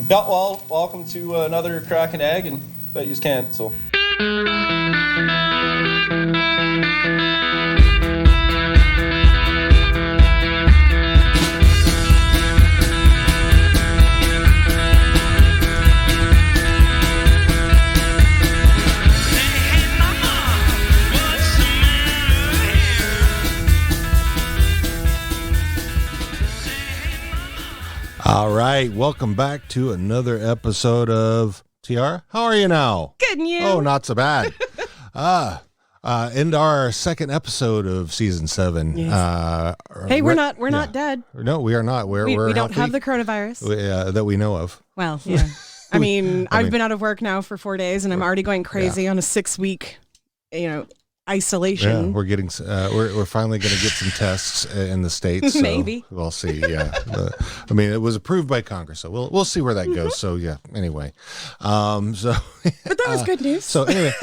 Yeah, well, welcome to another cracking egg, and bet you can't, so. All right, welcome back to another episode of Tiara. How are you now? Good, and you? Oh, not so bad. Into our second episode of season 7. Yes. Hey, we're not dead. No, we are not. We don't have the coronavirus that we know of. Well, yeah. I mean, I've been out of work now for 4 days, and I'm already going crazy on a 6-week, isolation. Yeah, we're getting. We're finally going to get some tests in the States. So Maybe we'll see. Yeah, I mean, it was approved by Congress, so we'll see where that goes. So yeah. Anyway, but that was good news. So anyway,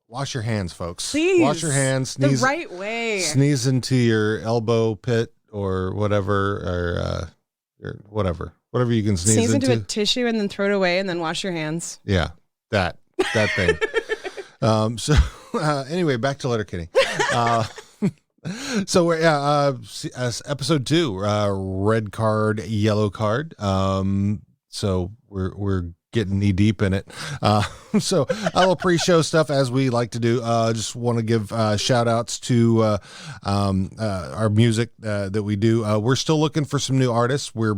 wash your hands, folks. Please, wash your hands. Sneeze the right way. Sneeze into your elbow pit or whatever, or whatever you can sneeze into a tissue and then throw it away and then wash your hands. Yeah, that thing. So anyway, back to Letterkenny. So we're episode 2, red card, yellow card. So we're getting knee deep in it. So a little pre-show stuff as we like to do. Just want to give shout outs to our music that we do. We're still looking for some new artists. We're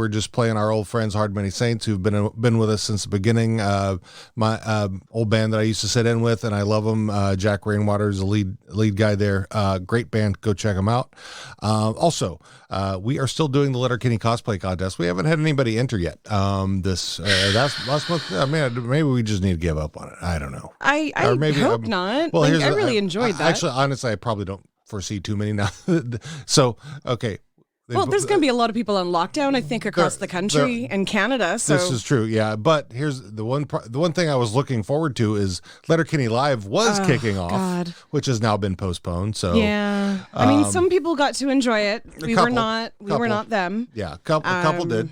just playing our old friends Hard Many Saints, who've been with us since the beginning. My old band that I used to sit in with, and I love them. Jack Rainwater is the lead guy there. Great band. Go check them out. Also, we are still doing the Letterkenny cosplay contest. We haven't had anybody enter yet. That's last month. I mean, maybe we just need to give up on it. I don't know. I hope not. Well, I really enjoyed that. Actually, honestly, I probably don't foresee too many now. So, okay. Well, there's going to be a lot of people on lockdown, I think, across the country and Canada. So this is true, yeah. But here's the one thing I was looking forward to is Letterkenny Live was kicking off, which has now been postponed. So yeah, I mean, some people got to enjoy it. We were not them. Yeah, a couple did.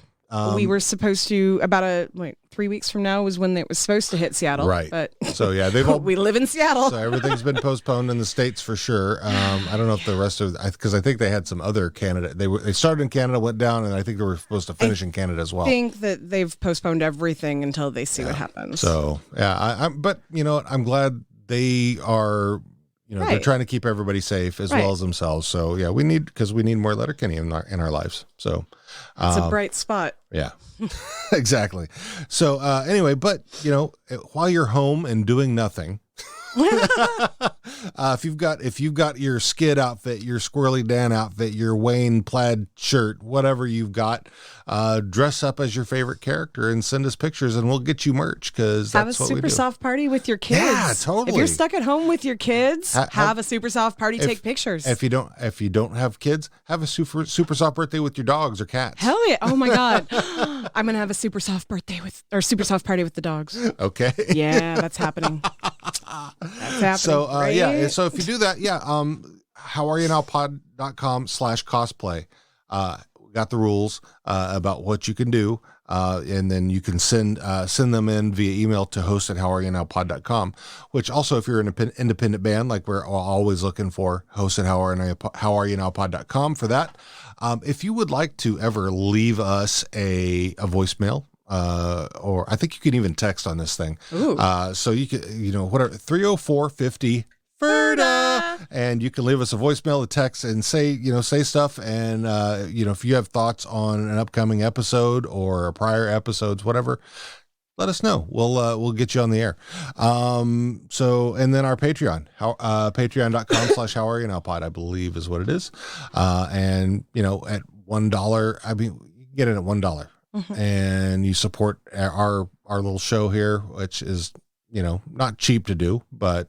We were supposed to about 3 weeks from now was when it was supposed to hit Seattle. Right. But so yeah, we live in Seattle. So everything's been postponed in the States for sure. I don't know if the rest of because I think they had some other Canada. They started in Canada, went down, and I think they were supposed to finish in Canada as well. I think that they've postponed everything until they see what happens. So yeah, but you know what? I'm glad they are. They're trying to keep everybody safe as well as themselves. So yeah, we need more Letterkenny in our lives. So it's a bright spot. Yeah, exactly. So anyway, but while you're home and doing nothing, if you've got your Skid outfit, your Squirrely Dan outfit, your Wayne plaid shirt, whatever you've got, dress up as your favorite character and send us pictures, and we'll get you merch because that's what we do. Have a super soft party with your kids. Yeah, totally. If you're stuck at home with your kids, have a super soft party. Take pictures. If you don't have kids, have a super soft birthday with your dogs or cats. Hell yeah! Oh my God, I'm gonna have a super soft super soft party with the dogs. Okay. Yeah, that's happening. That's happening. So yeah, so if you do that, howareyounowpod.com/cosplay. We got the rules about what you can do, and then you can send them in via email to host@howareyounowpod.com. Which also, if you're an independent band, like we're always looking for, host@howareyounowpod.com for that. If you would like to ever leave us a voicemail. Or I think you can even text on this thing. So you can, whatever, 304-50 Ferda, and you can leave us a voicemail, a text, and say stuff. And if you have thoughts on an upcoming episode or prior episodes, whatever, let us know. We'll get you on the air. So, and then our Patreon, patreon.com/howareyounowpod, I believe is what it is. And at $1, I mean, you can get it at $1. Mm-hmm. And you support our little show here, which is not cheap to do, but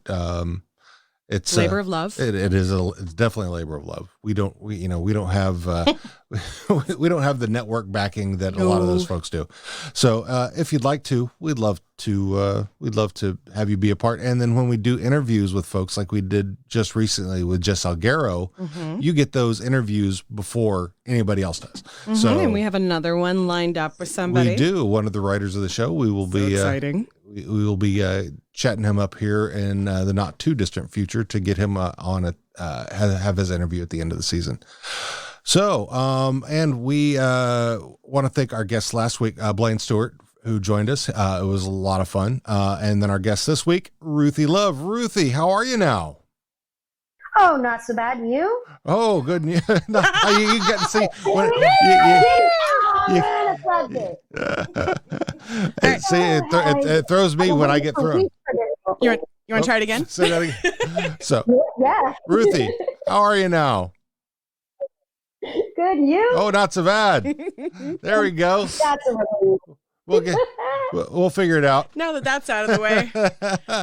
It's labor of love. It's definitely a labor of love. We don't have we don't have the network backing that a lot of those folks do. So if you'd like to, we'd love to have you be a part. And then when we do interviews with folks like we did just recently with Jess Alguero, you get those interviews before anybody else does. So And we have another one lined up with somebody. we do. One of the writers of the show. We will be exciting. We will be chatting him up here in the not too distant future to get him on have his interview at the end of the season. So, and we want to thank our guest last week, Blaine Stewart, who joined us. It was a lot of fun. And then our guest this week, Ruthie Love. Ruthie, how are you now? Oh, not so bad. And you? Oh, good. No, you got to see. It throws me when I get thrown. You want to try it again? Say that again. So, yeah. Ruthie, how are you now? Good. You? Oh, not so bad. There we go. That's a relief. We'll figure it out. Now that that's out of the way,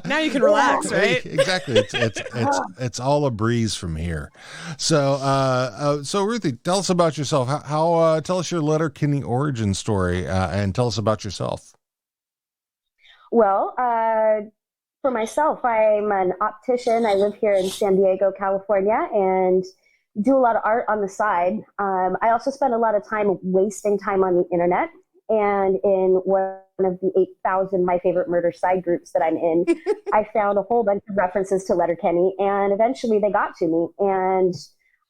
now you can relax, right? Exactly. It's all a breeze from here. So, so Ruthie, tell us about yourself. How tell us your Letterkenny origin story, and tell us about yourself. Well, for myself, I'm an optician. I live here in San Diego, California, and do a lot of art on the side. I also spend a lot of time wasting time on the internet. And in one of the 8,000 My Favorite Murder side groups that I'm in, I found a whole bunch of references to Letterkenny, and eventually they got to me. And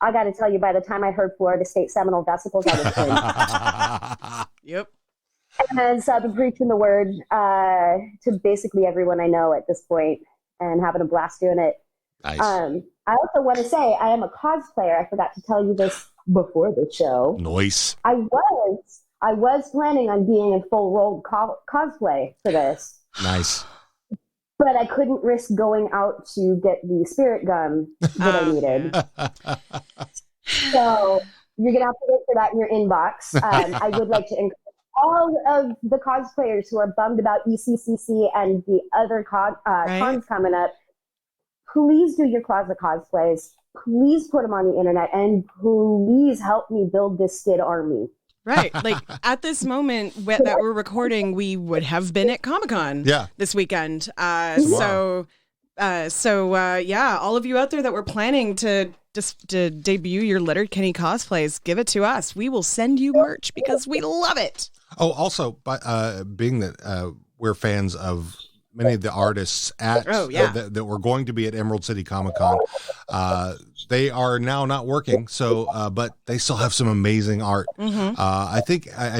I got to tell you, by the time I heard Florida State Seminole Vesicles, I was in. Yep. And so I've been preaching the word to basically everyone I know at this point and having a blast doing it. Nice. I also want to say I am a cosplayer. I forgot to tell you this before the show. Nice. I was planning on being in full role cosplay for this. Nice. But I couldn't risk going out to get the spirit gum that I needed. So you're going to have to wait for that in your inbox. I would like to encourage all of the cosplayers who are bummed about ECCC and the other cons coming up. Please do your closet cosplays. Please put them on the internet. And please help me build this skid army. Right. Like at this moment that we're recording, we would have been at Comic-Con this weekend. So all of you out there that were planning to debut your Letterkenny cosplays, give it to us. We will send you merch because we love it. Oh, also, being that we're fans of many of the artists that were going to be at Emerald City Comic Con, they are now not working. So, but they still have some amazing art. Mm-hmm. I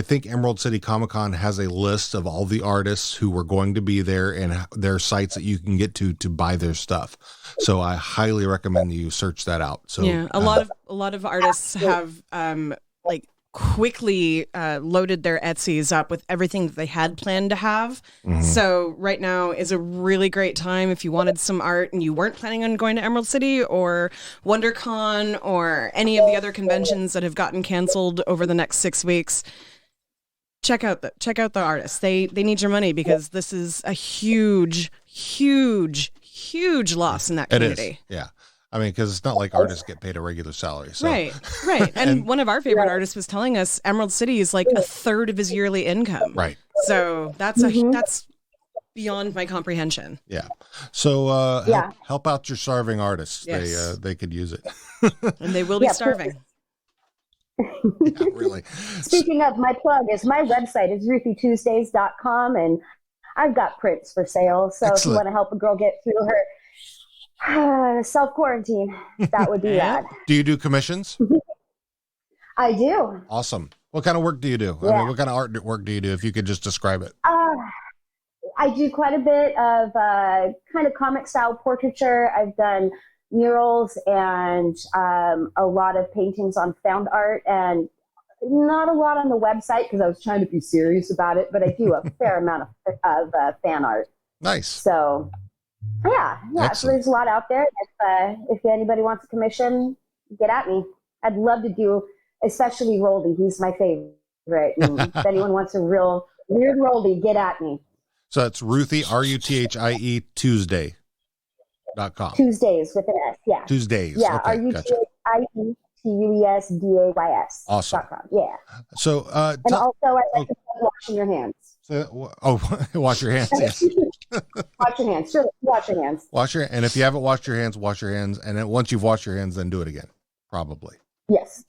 think Emerald City Comic Con has a list of all the artists who were going to be there and their sites that you can get to buy their stuff. So I highly recommend you search that out. So yeah, a lot of artists have quickly loaded their Etsy's up with everything that they had planned to have. Mm-hmm. So right now is a really great time if you wanted some art and you weren't planning on going to Emerald City or WonderCon or any of the other conventions that have gotten canceled over the next 6 weeks. Check out the artists. They need your money because this is a huge loss in that community. It is. Yeah. I mean, because it's not like artists get paid a regular salary. So. Right. And one of our favorite artists was telling us Emerald City is like a third of his yearly income. Right. So that's that's beyond my comprehension. Yeah. So help out your starving artists. Yes. They could use it. And they will be starving. Yeah, really. Speaking of, my plug is my website is RuthieTuesdays.com, and I've got prints for sale. So if you want to help a girl get through her self-quarantine, that would be rad. Do you do commissions? I do. Awesome. What kind of work do you do? I mean, what kind of art work do you do, if you could just describe it? I do quite a bit of kind of comic style portraiture. I've done murals and a lot of paintings on found art, and not a lot on the website because I was trying to be serious about it, but I do a fair amount of fan art. Nice. So yeah. So there's a lot out there. If anybody wants a commission, get at me. I'd love to do, especially Roldy. He's my favorite. And if anyone wants a real weird Roldy, get at me. So it's Ruthie, Ruthie, Tuesday. Tuesdays with an S. Yeah. Tuesdays. Yeah. Okay, gotcha. RUTIESDAYS. Awesome. Yeah. So, And also, I like to say washing your hands. Wash your hands. Yes. Wash your hands. Sure. Wash your hands. And if you haven't washed your hands, wash your hands. And then once you've washed your hands, then do it again. Probably. Yes.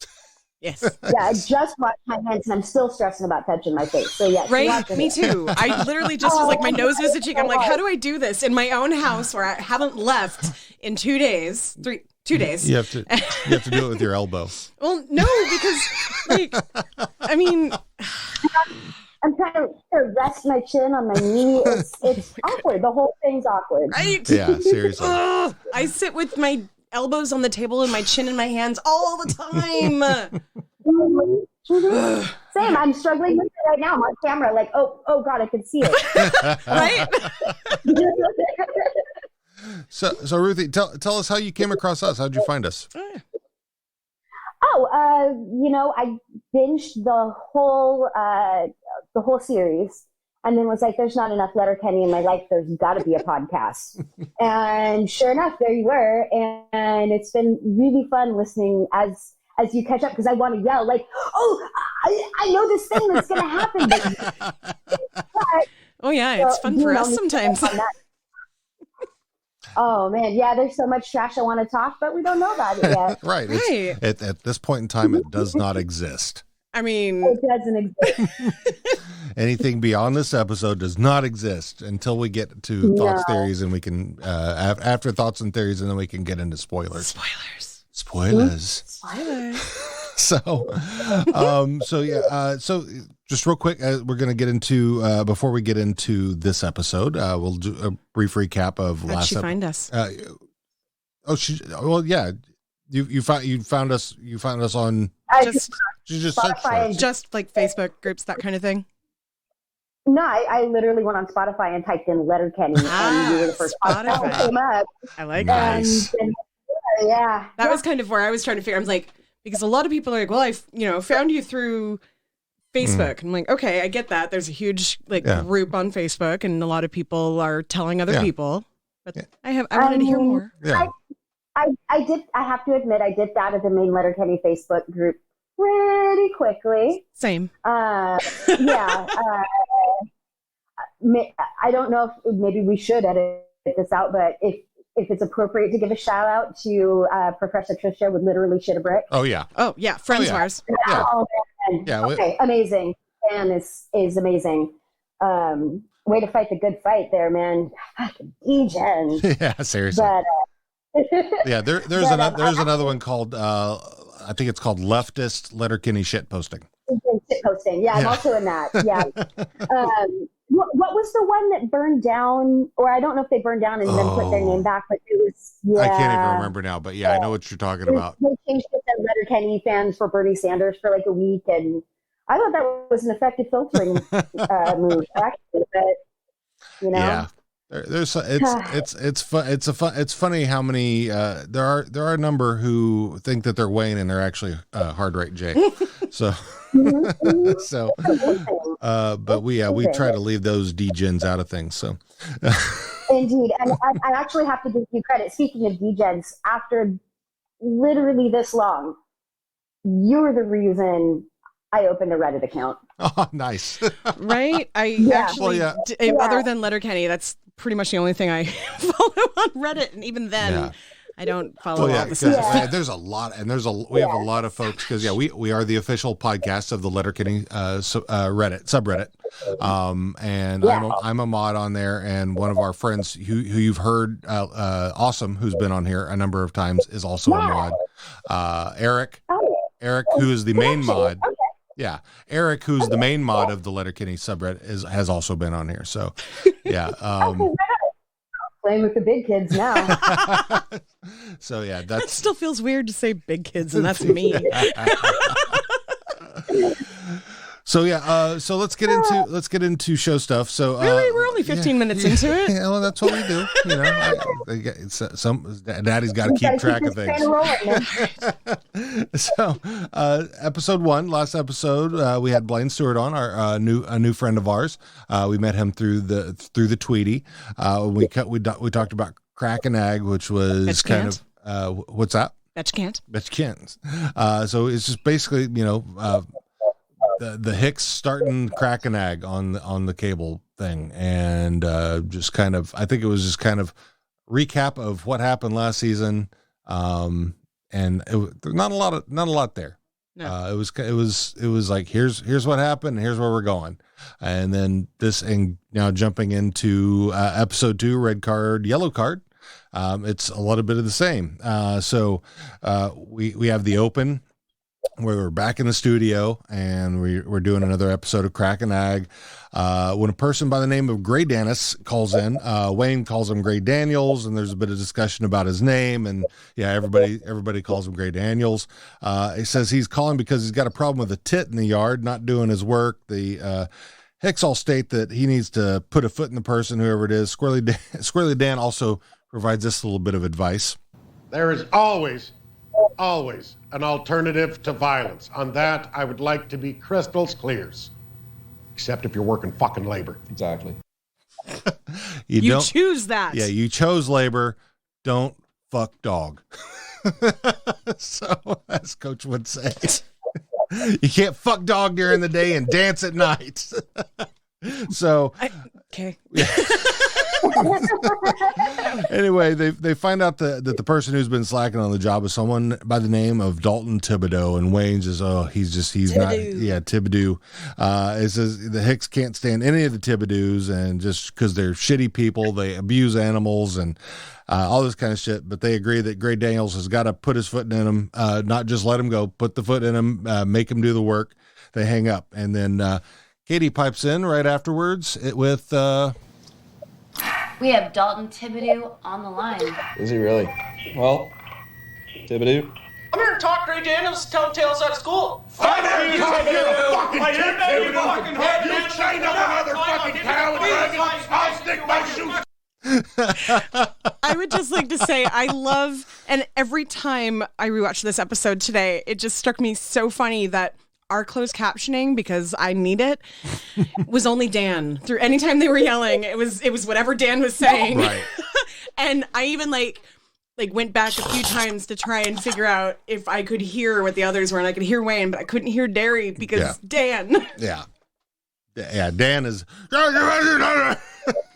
Yes. Yeah, I just washed my hands and I'm still stressing about touching my face. So yes. Right? Me too. I literally just was like, my nose was itching. I'm like, how do I do this in my own house where I haven't left in 2 days? 2 days. You have to do it with your elbow. Well, no, because like, I mean, I'm trying to rest my chin on my knee. It's awkward. The whole thing's awkward. right? Yeah, seriously. I sit with my elbows on the table and my chin in my hands all the time. Same. I'm struggling with it right now. I'm on camera. Like, oh God, I can see it. Right? So Ruthie, tell us how you came across us. How'd you find us? I binged the whole series, and then was like, "There's not enough Letterkenny in my life. There's got to be a podcast." And sure enough, there you were. And it's been really fun listening as you catch up, because I want to yell like, "Oh, I know this thing that's going to happen." But, Oh yeah, it's fun for us sometimes. Oh man, yeah. There's so much trash I want to talk, but we don't know about it yet. Right. At this point in time, it does not exist. I mean, It doesn't exist. Anything beyond this episode does not exist until we get to thoughts, theories, and we can after thoughts and theories, and then we can get into spoilers. Spoilers. So just real quick, we're going to get into before we get into this episode, we'll do a brief recap of how'd she find us? You found us on just Spotify, just like Facebook groups, that kind of thing. No, I literally went on Spotify and typed in Letterkenny, and you were the first podcast that came up. I like nice. And that was kind of where I was trying to figure. I was like, because a lot of people are like, well, I found you through Facebook. I'm like, okay, I get that. There's a huge group on Facebook, and a lot of people are telling other people. But I wanted to hear more. Yeah. I have to admit, I dipped out of the main Letterkenny Facebook group pretty quickly. Same. I don't know if maybe we should edit this out, but if it's appropriate to give a shout out to Professor Tricia would literally shit a brick. Oh yeah. Friends of ours. Yeah. Oh, man. Yeah. Okay, amazing. Dan is amazing. Way to fight the good fight there, man. Fucking D-Gen. Yeah, seriously. But, yeah, there's another one called I think it's called Leftist Letterkenny Shit Posting. Shit posting. Yeah, I'm also in that. Yeah. What was the one that burned down? Or I don't know if they burned down and then put their name back, but it was. Yeah. I can't even remember now, but I know what you're talking about. They changed it to Letterkenny fans for Bernie Sanders for like a week, and I thought that was an effective filtering move, actually. But yeah. It's funny how many there are a number who think that they're Wayne and they're actually Hard Right Jay. So but we try to leave those D-gens out of things. So indeed, and I actually have to give you credit. Speaking of D-gens, after literally this long, you're the reason I opened a Reddit account. Oh, nice. Right? Other than Letterkenny, that's pretty much the only thing I follow on Reddit, and even then, I don't follow all the stuff. There's a lot, and we have a lot of folks because we are the official podcast of the Letterkenny Reddit subreddit, and I'm a mod on there, and one of our friends who you've heard, Awesome, who's been on here a number of times, is also a mod. Eric, who is the main mod. Okay. Yeah, Eric, who's the main mod of the Letterkenny subreddit, has also been on here. So, yeah. Playing with the big kids now. So yeah, that still feels weird to say big kids, and that's me. So yeah, so let's get into show stuff. So really, we're only 15 minutes into it. Yeah, well, that's what we do. Daddy's got to keep track of things. So, episode 1, last episode, we had Blaine Stewart on, a new friend of ours. We met him through the Tweety. We talked about Crack and Ag, which was kind of what's that? Bet you can't. Bet you can't. So it's just basically, the Hicks starting Crack and Ag on the cable thing, and just kind of, I think it was just kind of recap of what happened last season, and not a lot there. No. It was like here's what happened, here's where we're going, and then and now jumping into episode 2, red card, yellow card. It's a little bit of the same. So we have the open where we're back in the studio and we're doing another episode of Crack and Ag. When a person by the name of Gray Danis calls in, Wayne calls him Gray Daniels, and there's a bit of discussion about his name, and everybody calls him Gray Daniels. He says he's calling because he's got a problem with a tit in the yard, not doing his work. The Hicks all state that he needs to put a foot in the person, whoever it is. Squirrely Dan also provides us a little bit of advice. There is always an alternative to violence. On that, I would like to be crystal clear. Except if you're working fucking labor. Exactly. You choose that. Yeah, you chose labor. Don't fuck dog. So, as Coach would say, you can't fuck dog during the day and dance at night. So, okay. Anyway, they find out that the person who's been slacking on the job is someone by the name of Dalton Thibodeau, and Wayne's is he's Thibodeau. Not, yeah, Thibodeau. It says the Hicks can't stand any of the Thibodeaus, and just because they're shitty people, they abuse animals and all this kind of shit. But they agree that Gray Daniels has got to put his foot in him, not just let him go, put the foot in him, make him do the work. They hang up, and then Katie pipes in right afterwards with. We have Dalton Thibodeau on the line. Is he really? Well, Thibodeau. I'm here to talk Gray Daniels telling tales out of school. I'm here to talk you fucking Thibodeau. You chained up another fucking cow and dragon. I'll stick my shoes. I would just like to say I love, and every time I rewatch this episode today, it just struck me so funny that our closed captioning, because I need it, was only Dan. Through any time they were yelling, it was whatever Dan was saying. Right. And I even like went back a few times to try and figure out if I could hear what the others were, and I could hear Wayne, but I couldn't hear Derry because Dan. Yeah. Yeah, Dan is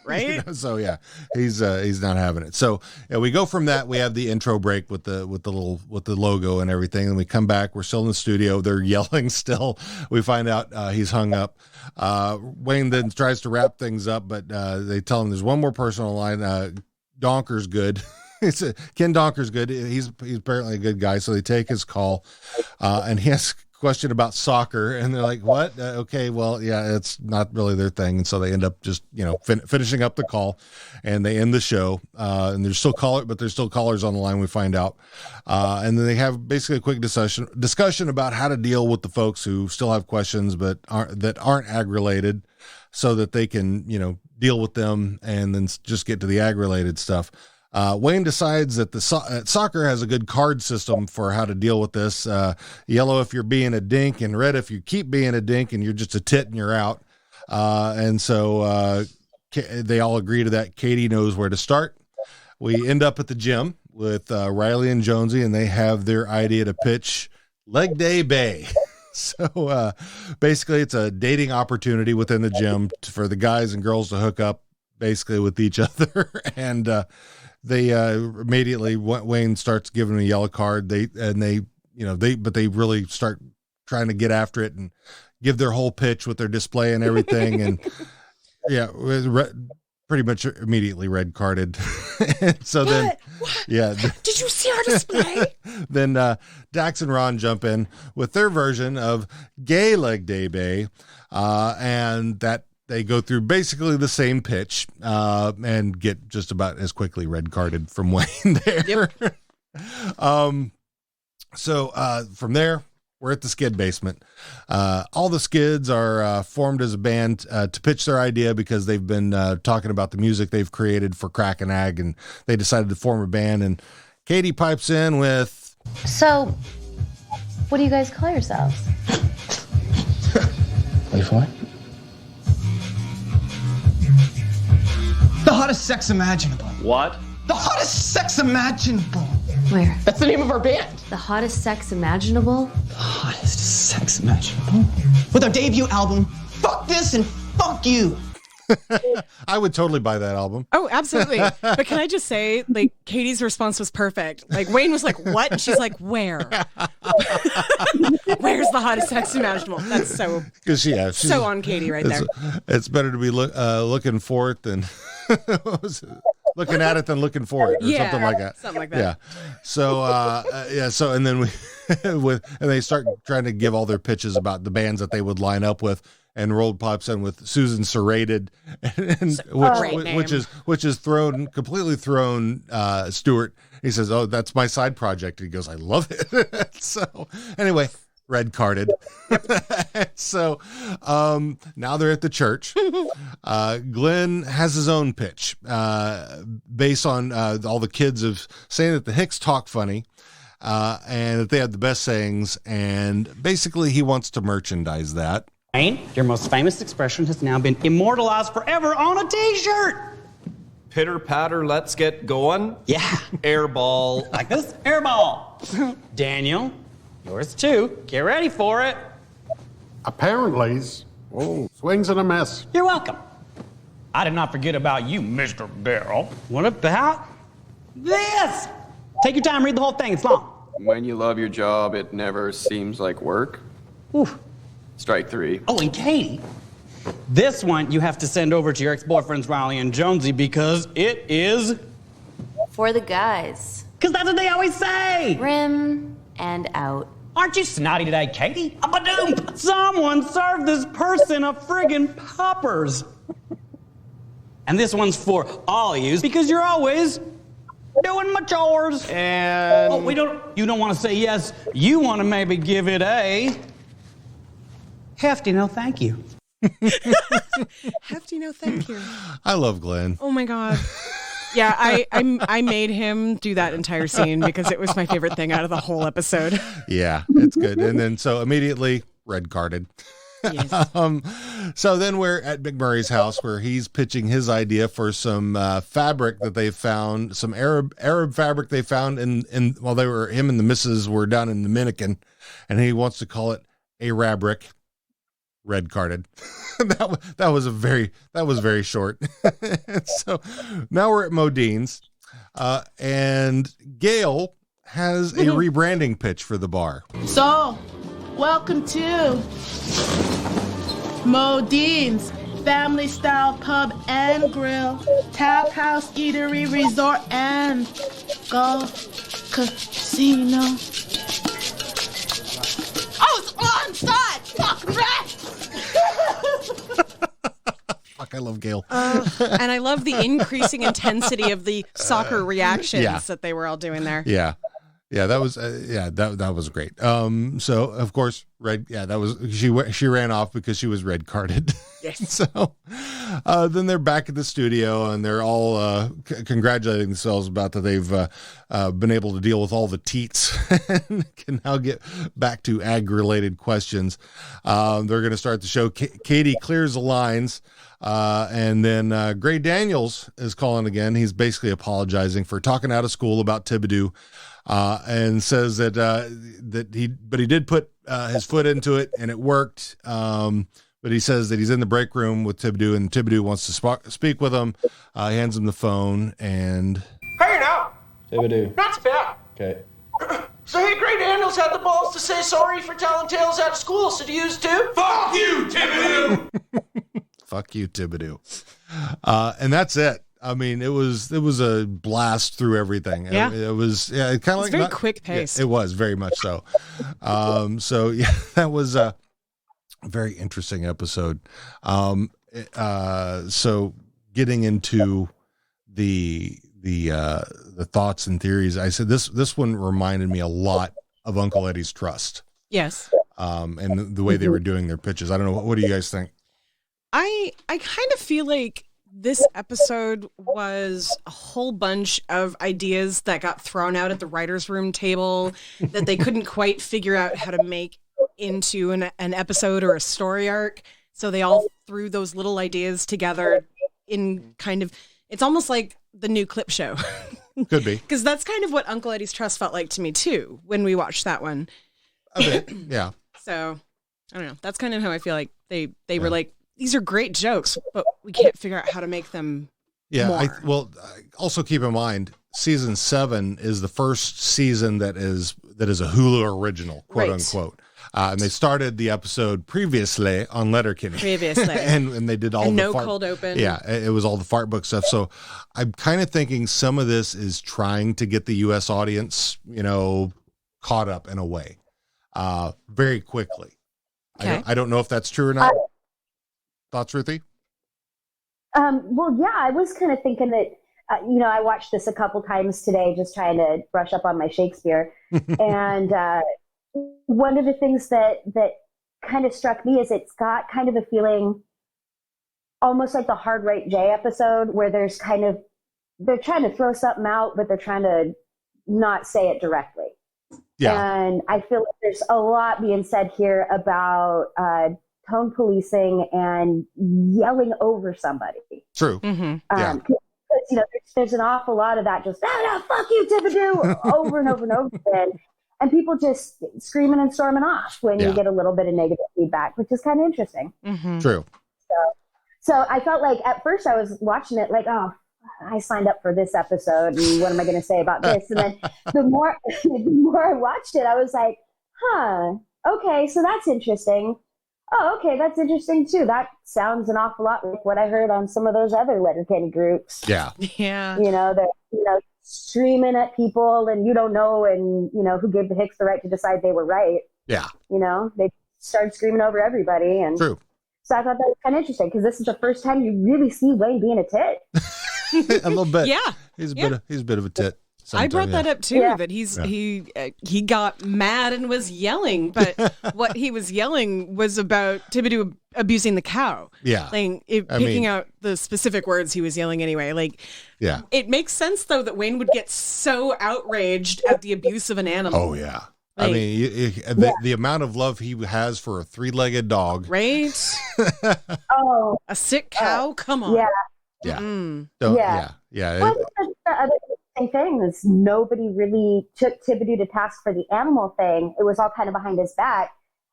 right. So yeah, he's not having it. So yeah, we go from that. We have the intro break with the logo and everything, and we come back. We're still in the studio. They're yelling still. We find out he's hung up. Wayne then tries to wrap things up, but they tell him there's one more person on the line. Donker's good. Ken Donker's good. He's apparently a good guy. So they take his call, and he has question about soccer, and they're like, what? Okay, well, yeah, it's not really their thing. And so they end up just, finishing up the call, and they end the show. And there's still callers on the line, we find out. And then they have basically a quick discussion about how to deal with the folks who still have questions, but aren't ag related, so that they can, deal with them and then just get to the ag related stuff. Wayne decides that soccer has a good card system for how to deal with this. Yellow if you're being a dink, and red if you keep being a dink and you're just a tit and you're out. And so they all agree to that. Katie knows where to start. We end up at the gym with Riley and Jonesy, and they have their idea to pitch Leg Day Bay. So basically it's a dating opportunity within the gym for the guys and girls to hook up basically with each other. And they immediately, Wayne starts giving them a yellow card. They really start trying to get after it and give their whole pitch with their display and everything. And yeah, pretty much immediately red carded. So what? then, what? Yeah. Did you see our display? Then Dax and Ron jump in with their version of Gay Leg Day Bay, and that they go through basically the same pitch and get just about as quickly red carded from Wayne there. Yep. So from there, we're at the skid basement. All the skids are formed as a band to pitch their idea because they've been talking about the music they've created for Crack and Ag, and they decided to form a band. And Katie pipes in with, So, what do you guys call yourselves? Wait for it. The hottest sex imaginable. What? The hottest sex imaginable. Where? That's the name of our band. The hottest sex imaginable? The hottest sex imaginable. With our debut album, Fuck This and Fuck You. I would totally buy that album. Oh, absolutely. But can I just say, like, Katie's response was perfect. Like, Wayne was like, what? And she's like, where? Where's the hottest sex imaginable? That's so, She's so on Katie right there. It's better to be looking for it than what was it? Looking at it than looking for it, or something like that. Something like that. Yeah. So So and then and they start trying to give all their pitches about the bands that they would line up with. And Rolled pops in with Susan Serrated, which is completely thrown Stuart. He says, "Oh, that's my side project." He goes, "I love it." So anyway, red carded. So now they're at the church. Glenn has his own pitch based on all the kids of saying that the Hicks talk funny. And that they have the best sayings, and basically he wants to merchandise that. Your most famous expression has now been immortalized forever on a t-shirt. Pitter patter, let's get going. Yeah. Airball. Like this? Airball. Daniel, yours too. Get ready for it. Apparently, swings and a miss. You're welcome. I did not forget about you, Mr. Darrell. What about this? Take your time, read the whole thing. It's long. When you love your job, it never seems like work. Oof. Strike 3. Oh, and Katie, this one you have to send over to your ex-boyfriends Riley and Jonesy because it is... For the guys. Because that's what they always say. Rim and out. Aren't you snotty today, Katie? A-ba-doom. Someone serve this person a friggin' poppers. And this one's for all of you because you're always doing my chores. And... Oh, you don't want to say yes. You want to maybe give it a... hefty no thank you. Hefty no thank you. I love Glenn. Oh my God. Yeah, I made him do that entire scene because it was my favorite thing out of the whole episode. Yeah, it's good. And then so immediately red carded. Yes. So then we're at McMurray's house where he's pitching his idea for some fabric that they found, some Arab fabric they found in while him and the missus were down in Dominican, and he wants to call it Arabric. Red carded. that was very short. So now we're at Modine's, and Gail has a rebranding pitch for the bar. So, welcome to Modine's Family Style Pub and Grill, Tap House Eatery Resort and Golf Casino. Oh, it's onside! Fuck right! Fuck, I love Gail. And I love the increasing intensity of the soccer reactions that they were all doing there. Yeah. Yeah, that was that was great. So of course, that was she ran off because she was red carded. Yes. So then they're back at the studio and they're all congratulating themselves about that they've been able to deal with all the teats and can now get back to ag-related questions. They're going to start the show. Katie clears the lines. And then Gray Daniels is calling again. He's basically apologizing for talking out of school about Thibodeau. And says that he did put his foot into it and it worked. But he says that he's in the break room with Thibodeau and Thibodeau wants to speak with him. He hands him the phone and... Hey now! Thibodeau. That's bad. Okay. So hey, Gray Daniels had the balls to say sorry for telling tales out of school, so do you too? Fuck you, Thibodeau! Fuck you, Thibodeau. And that's it. I mean, it was a blast through everything. Yeah. It was kind of like very quick pace. Yeah, it was very much so. So yeah, that was a very interesting episode. So getting into the thoughts and theories, I said this one reminded me a lot of Uncle Eddie's Trust. Yes. And the way they were doing their pitches. I don't know. What do you guys think? I kind of feel like this episode was a whole bunch of ideas that got thrown out at the writer's room table that they couldn't quite figure out how to make into an episode or a story arc. So they all threw those little ideas together in kind of, it's almost like the new clip show. Could be. Because that's kind of what Uncle Eddie's Trust felt like to me, too, when we watched that one. A bit, yeah. So, I don't know. That's kind of how I feel like they were like, these are great jokes, but we can't figure out how to make them more. Also keep in mind, season 7 is the first season that is a Hulu original, quote unquote. And they started the episode previously on Letterkenny. and they did all the cold open. Yeah, it was all the fart book stuff. So I'm kind of thinking some of this is trying to get the U.S. audience, caught up in a way very quickly. Okay. I don't know if that's true or not. Thoughts, Ruthie? Well, yeah, I was kind of thinking that, I watched this a couple times today, just trying to brush up on my Shakespeare. And one of the things that kind of struck me is it's got kind of a feeling almost like the Hard Right J episode, where they're trying to throw something out, but they're trying to not say it directly. Yeah. And I feel like there's a lot being said here about tone policing and yelling over somebody. True. Yeah. There's an awful lot of that, just, no, fuck you, Thibodeau, over and over and over again. And people just screaming and storming off when you get a little bit of negative feedback, which is kind of interesting. True. So I felt like at first I was watching it like, oh, I signed up for this episode, and what am I going to say about this? And then the more I watched it, I was like, okay, so that's interesting. Oh, okay, that's interesting too. That sounds an awful lot like what I heard on some of those other Letterkenny groups. Yeah. Yeah. They're, streaming at people, and you don't know, and, who gave the Hicks the right to decide they were right. Yeah. They started screaming over everybody. And true. So I thought that was kind of interesting, because this is the first time you really see Wayne being a tit. A little bit. Yeah. He's a bit of a tit. I brought that up too, that he got mad and was yelling, but what he was yelling was about Thibodeau abusing the cow. Yeah. Picking out the specific words he was yelling anyway. It makes sense though that Wayne would get so outraged at the abuse of an animal. Oh yeah. The amount of love he has for a 3-legged dog. Right? A sick cow? Come on. Yeah. Yeah. Yeah. Well, the other thing is nobody really took Thibodeau to task for the animal thing. It was all kind of behind his back.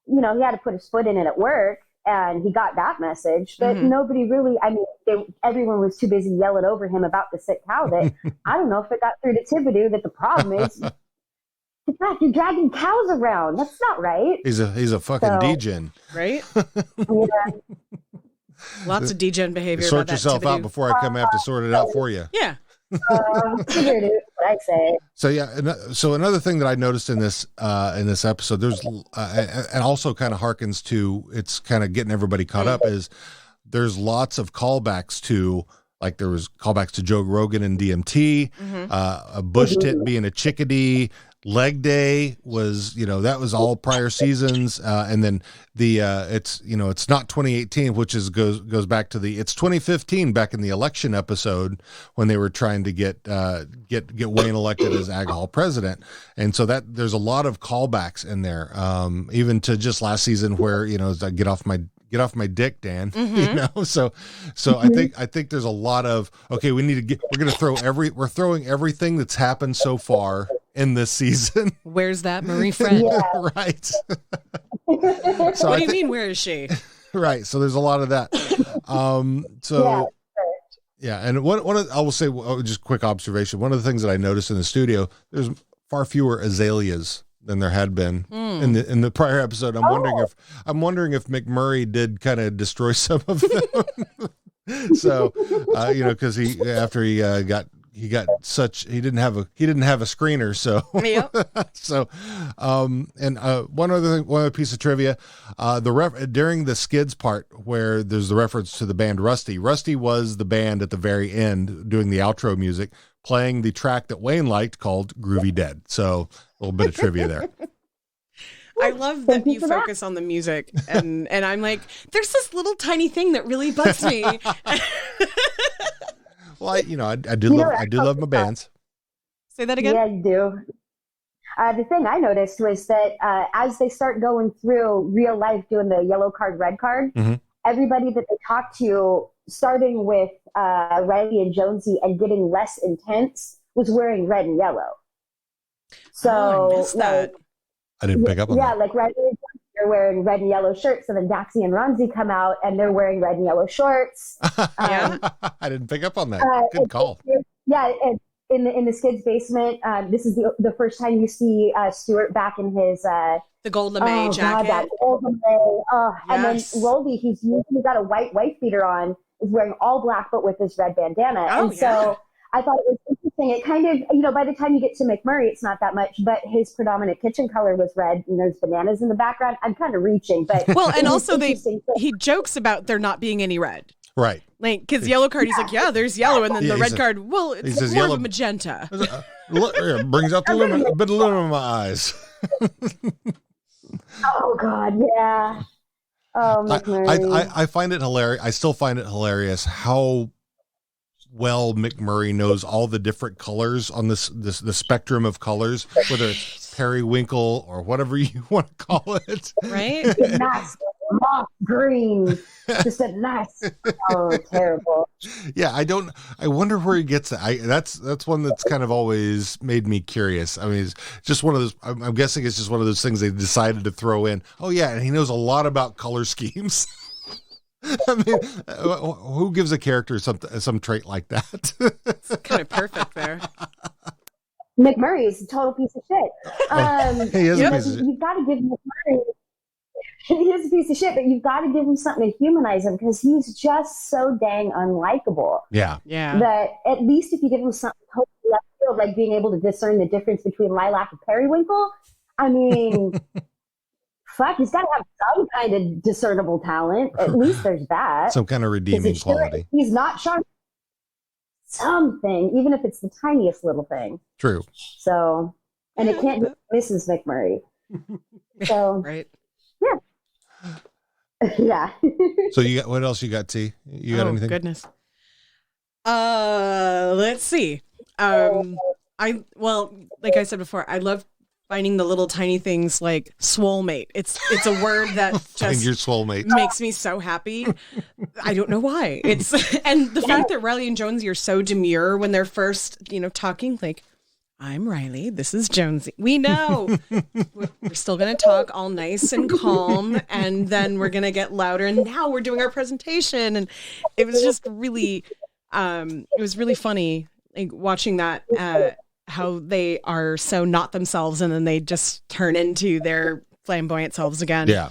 He had to put his foot in it at work, and he got that message. But nobody really, everyone was too busy yelling over him about the sick cow that I don't know if it got through to Thibodeau that the problem is the fact you're dragging cows around. That's not right. He's a fucking degen. Right? Yeah. Lots of degen behavior. Sort yourself out before I come have to sort it out for you. Yeah. Figured it, what I say. So yeah, so another thing that I noticed in this episode, there's and also kind of harkens to, it's kind of getting everybody caught up, is there's lots of callbacks to, like there was callbacks to Joe Rogan and DMT, a bush tit being a chickadee. Leg Day was, that was all prior seasons, and then the it's not 2018, which goes back to it's 2015 back in the election episode when they were trying to get Wayne elected as Ag Hall president, and so that there's a lot of callbacks in there, even to just last season where get off my dick, Dan. So I think there's a lot of, okay, we're throwing everything that's happened so far in this season. Where's that Marie Fred? Right. So what do you mean, where is she? Right. So there's a lot of that. And I will say, just quick observation. One of the things that I noticed in the studio, there's far fewer azaleas than there had been in the prior episode. I'm wondering if McMurray did kind of destroy some of them. So, because he didn't have a screener. So, one other piece of trivia, during the Skids part where there's the reference to the band Rusty was the band at the very end doing the outro music, playing the track that Wayne liked called Groovy Dead. So a little bit of trivia there. I love that you focus on the music, and I'm like, there's this little tiny thing that really bugs me. Well, I do love my bands. Say that again? Yeah, you do. The thing I noticed was that as they start going through real life doing the yellow card, red card, everybody that they talk to, starting with Riley and Jonesy and getting less intense, was wearing red and yellow. So I missed that. I didn't pick up on that. Yeah, like Riley and Jonesy are wearing red and yellow shirts, and then Daxie and Ronzi come out and they're wearing red and yellow shorts. Yeah. I didn't pick up on that. Good call. Yeah, in the Skids basement, this is the first time you see Stuart back in his the gold lame jacket. God, that gold lame. And then Yes. Roldy, he's usually got a white wife beater on, is wearing all black but with his red bandana. Oh, and so I thought it was interesting. It kind of, by the time you get to McMurray, it's not that much, but his predominant kitchen color was red, and there's bananas in the background. I'm kind of reaching, but Well, and also interesting. he jokes about there not being any red. Right. Like, because yellow card, he's like, yeah, there's yellow, and then the he red said- card, well, he it's says more yellow- of a magenta. Brings out the limit, a bit of limit in my eyes. Oh God, yeah. Oh, McMurray. I find it hilarious. I still find it hilarious how well McMurray knows all the different colors on the spectrum of colors, whether it's periwinkle or whatever you want to call it. Right? Nice moss green. Just a nice. Oh, terrible. Yeah, I wonder where he gets that. That's one that's kind of always made me curious. I mean, it's just one of those, I'm guessing it's just one of those things they decided to throw in. Oh yeah, and he knows a lot about color schemes. I mean, who gives a character some trait like that? It's kind of perfect there. McMurray is a total piece of shit. He is a piece of shit. You've got to give McMurray. He is a piece of shit, but you've got to give him something to humanize him because he's just so dang unlikable. Yeah. Yeah. That at least if you give him something totally left field, like being able to discern the difference between lilac and periwinkle, I mean, fuck, he's got to have some kind of discernible talent. At least there's that. Some kind of redeeming quality. He's not sharp. Something, even if it's the tiniest little thing. True. So, and it can't be Mrs. McMurray. So, right. Yeah. So you got, what else you got, T? You got anything? Goodness. Let's see. Like I said before, I love finding the little tiny things like swolemate. It's a word that Find just your soulmate. makes me so happy. I don't know why. And the fact that Riley and Jonesy are so demure when they're first, talking, like, I'm Riley, this is Jonesy. We know. We're still going to talk all nice and calm, and then we're going to get louder, and now we're doing our presentation. And it was just really, it was really funny, like, watching that, how they are so not themselves, and then they just turn into their flamboyant selves again. Yeah.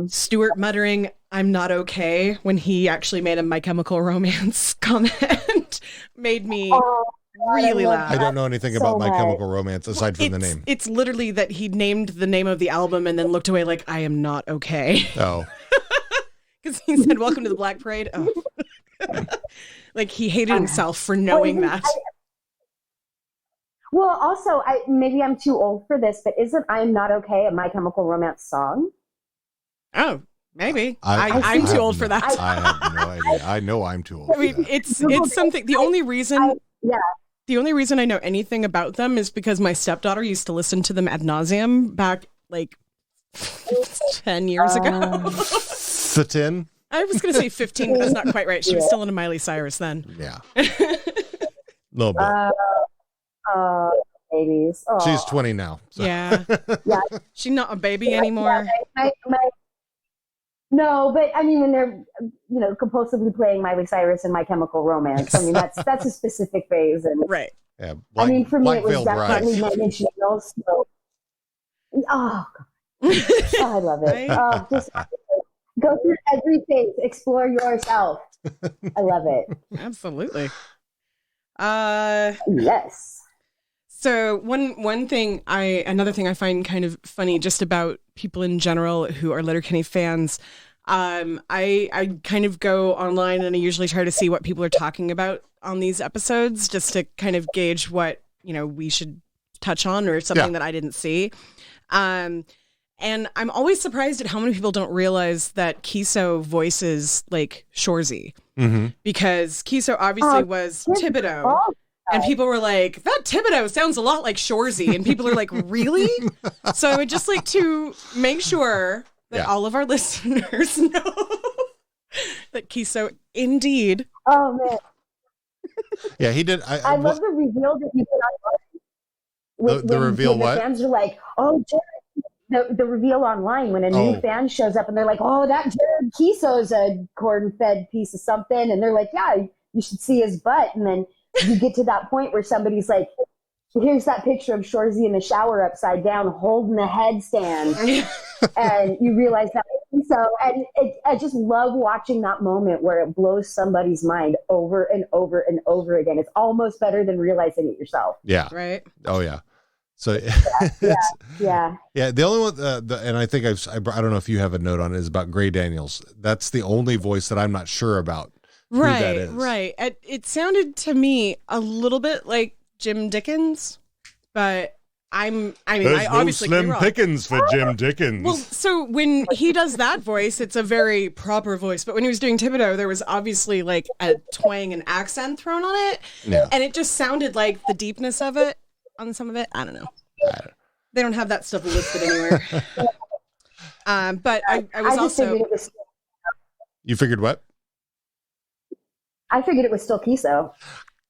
Stuart muttering, I'm not okay, when he actually made a My Chemical Romance comment made me really laugh. I don't know anything about My Chemical Romance aside from the name. It's literally that he named the name of the album and then looked away like, I am not okay. Oh. Because he said, welcome to the Black Parade. Oh. Like, he hated himself for knowing that. Well, also, maybe I'm too old for this, but isn't I'm Not Okay a My Chemical Romance song? Oh, maybe. I'm too old for that. I have no idea. I know I'm too old. I mean, it's something. The only reason I know anything about them is because my stepdaughter used to listen to them ad nauseum back like 10 years ago. 10? I was going to say 15, but that's not quite right. She was still into Miley Cyrus then. Yeah. Little bit. Babies. Aww. She's 20 now. So. Yeah. Yeah. She's not a baby anymore. No, but I mean, when they're, compulsively playing Miley Cyrus and My Chemical Romance, I mean, that's a specific phase. And right. Yeah. For me, it was Veil definitely Bride. Nine Inch Nails. So. Oh, I love it. Right? Just go through every phase, explore yourself. I love it. Absolutely. Yes. So another thing I find kind of funny just about people in general who are Letterkenny fans, I kind of go online and I usually try to see what people are talking about on these episodes just to kind of gauge what, we should touch on or something that I didn't see. And I'm always surprised at how many people don't realize that Kiso voices like Shorzy, because Kiso obviously was Thibodeau. And people were like, that Thibodeau sounds a lot like Shorzy. And people are like, really? So I would just like to make sure that all of our listeners know that Kiso indeed. Oh, man. Yeah, he did. I love the reveal that you put on. The reveal when what? the fans are like, oh, Jared. The reveal online when a new fan shows up and they're like, oh, that Jared Kiso's a corn-fed piece of something. And they're like, yeah, you should see his butt. And then you get to that point where somebody's like, here's that picture of Shorzy in the shower upside down holding a headstand. And you realize that. So, and I just love watching that moment where it blows somebody's mind over and over and over again. It's almost better than realizing it yourself. Yeah. Right. Oh, yeah. So yeah. The only one, and I think I don't know if you have a note on it, is about Gray Daniels. That's the only voice that I'm not sure about. Right, who that is. right. It sounded to me a little bit like Jim Dickens, but I obviously Slim wrong. Pickens for Jim Dickens. Well, so when he does that voice, it's a very proper voice. But when he was doing Thibodeau, there was obviously like a twang and accent thrown on it, and it just sounded like the deepness of it on some of it. I don't know. They don't have that stuff listed anywhere. But I was also. You figured what? I figured it was still Kiso.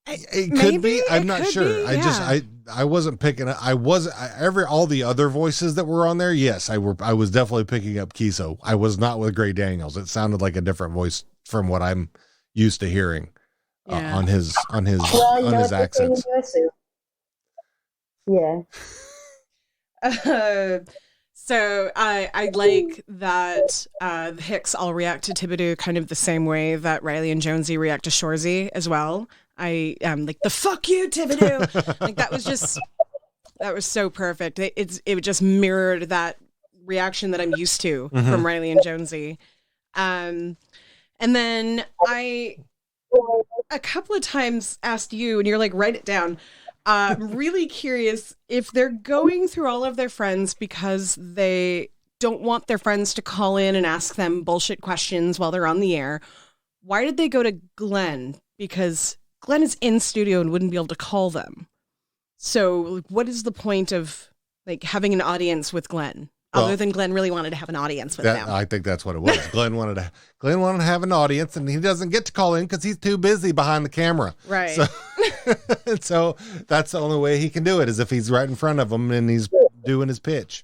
It could be. I'm not sure. I wasn't picking up. All the other voices that were on there. Yes, I was definitely picking up Kiso. I was not with Gray Daniels. It sounded like a different voice from what I'm used to hearing on his accents. Yeah. So I like that the Hicks all react to Thibodeau kind of the same way that Riley and Jonesy react to Shorzy as well. I like the fuck you, Thibodeau. Like that was so perfect. It just mirrored that reaction that I'm used to from Riley and Jonesy. And then I a couple of times asked you, and you're like, write it down. I'm really curious if they're going through all of their friends because they don't want their friends to call in and ask them bullshit questions while they're on the air. Why did they go to Glenn? Because Glenn is in studio and wouldn't be able to call them. So what is the point of like having an audience with Glenn? Other than Glenn really wanted to have an audience with them. I think that's what it was. Glenn wanted to have an audience, and he doesn't get to call in because he's too busy behind the camera. Right. So that's the only way he can do it is if he's right in front of him and he's doing his pitch.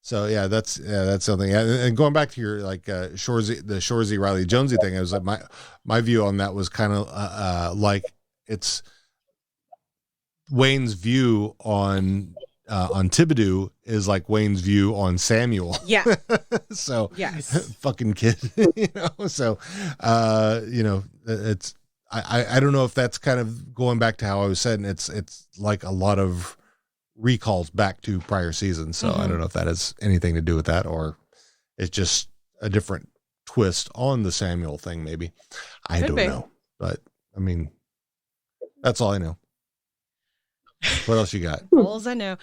So that's something. And going back to your like the Shorzy Riley Jonesy thing, I was like my view on that was kind of like it's Wayne's view on Thibodeau is like Wayne's view on Samuel. Yeah. So yes, fucking kid, So, it's I don't know if that's kind of going back to how I was saying it's like a lot of recalls back to prior seasons. So I don't know if that has anything to do with that or it's just a different twist on the Samuel thing. Maybe I don't know, but I mean, that's all I know. What else you got? All I know.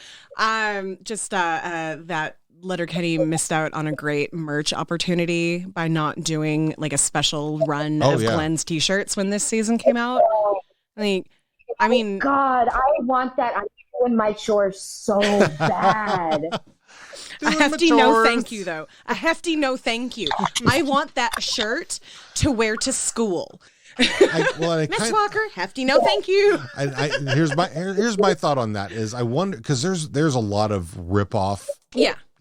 Just that Letterkenny missed out on a great merch opportunity by not doing like a special run of Glenn's t-shirts when this season came out. I mean, God, I want that. I'm doing my chores so bad. A hefty no thank you, though. A hefty no thank you. I want that shirt to wear to school. Miss Walker, hefty no thank you. Here's my thought on that is I wonder because there's a lot of rip-off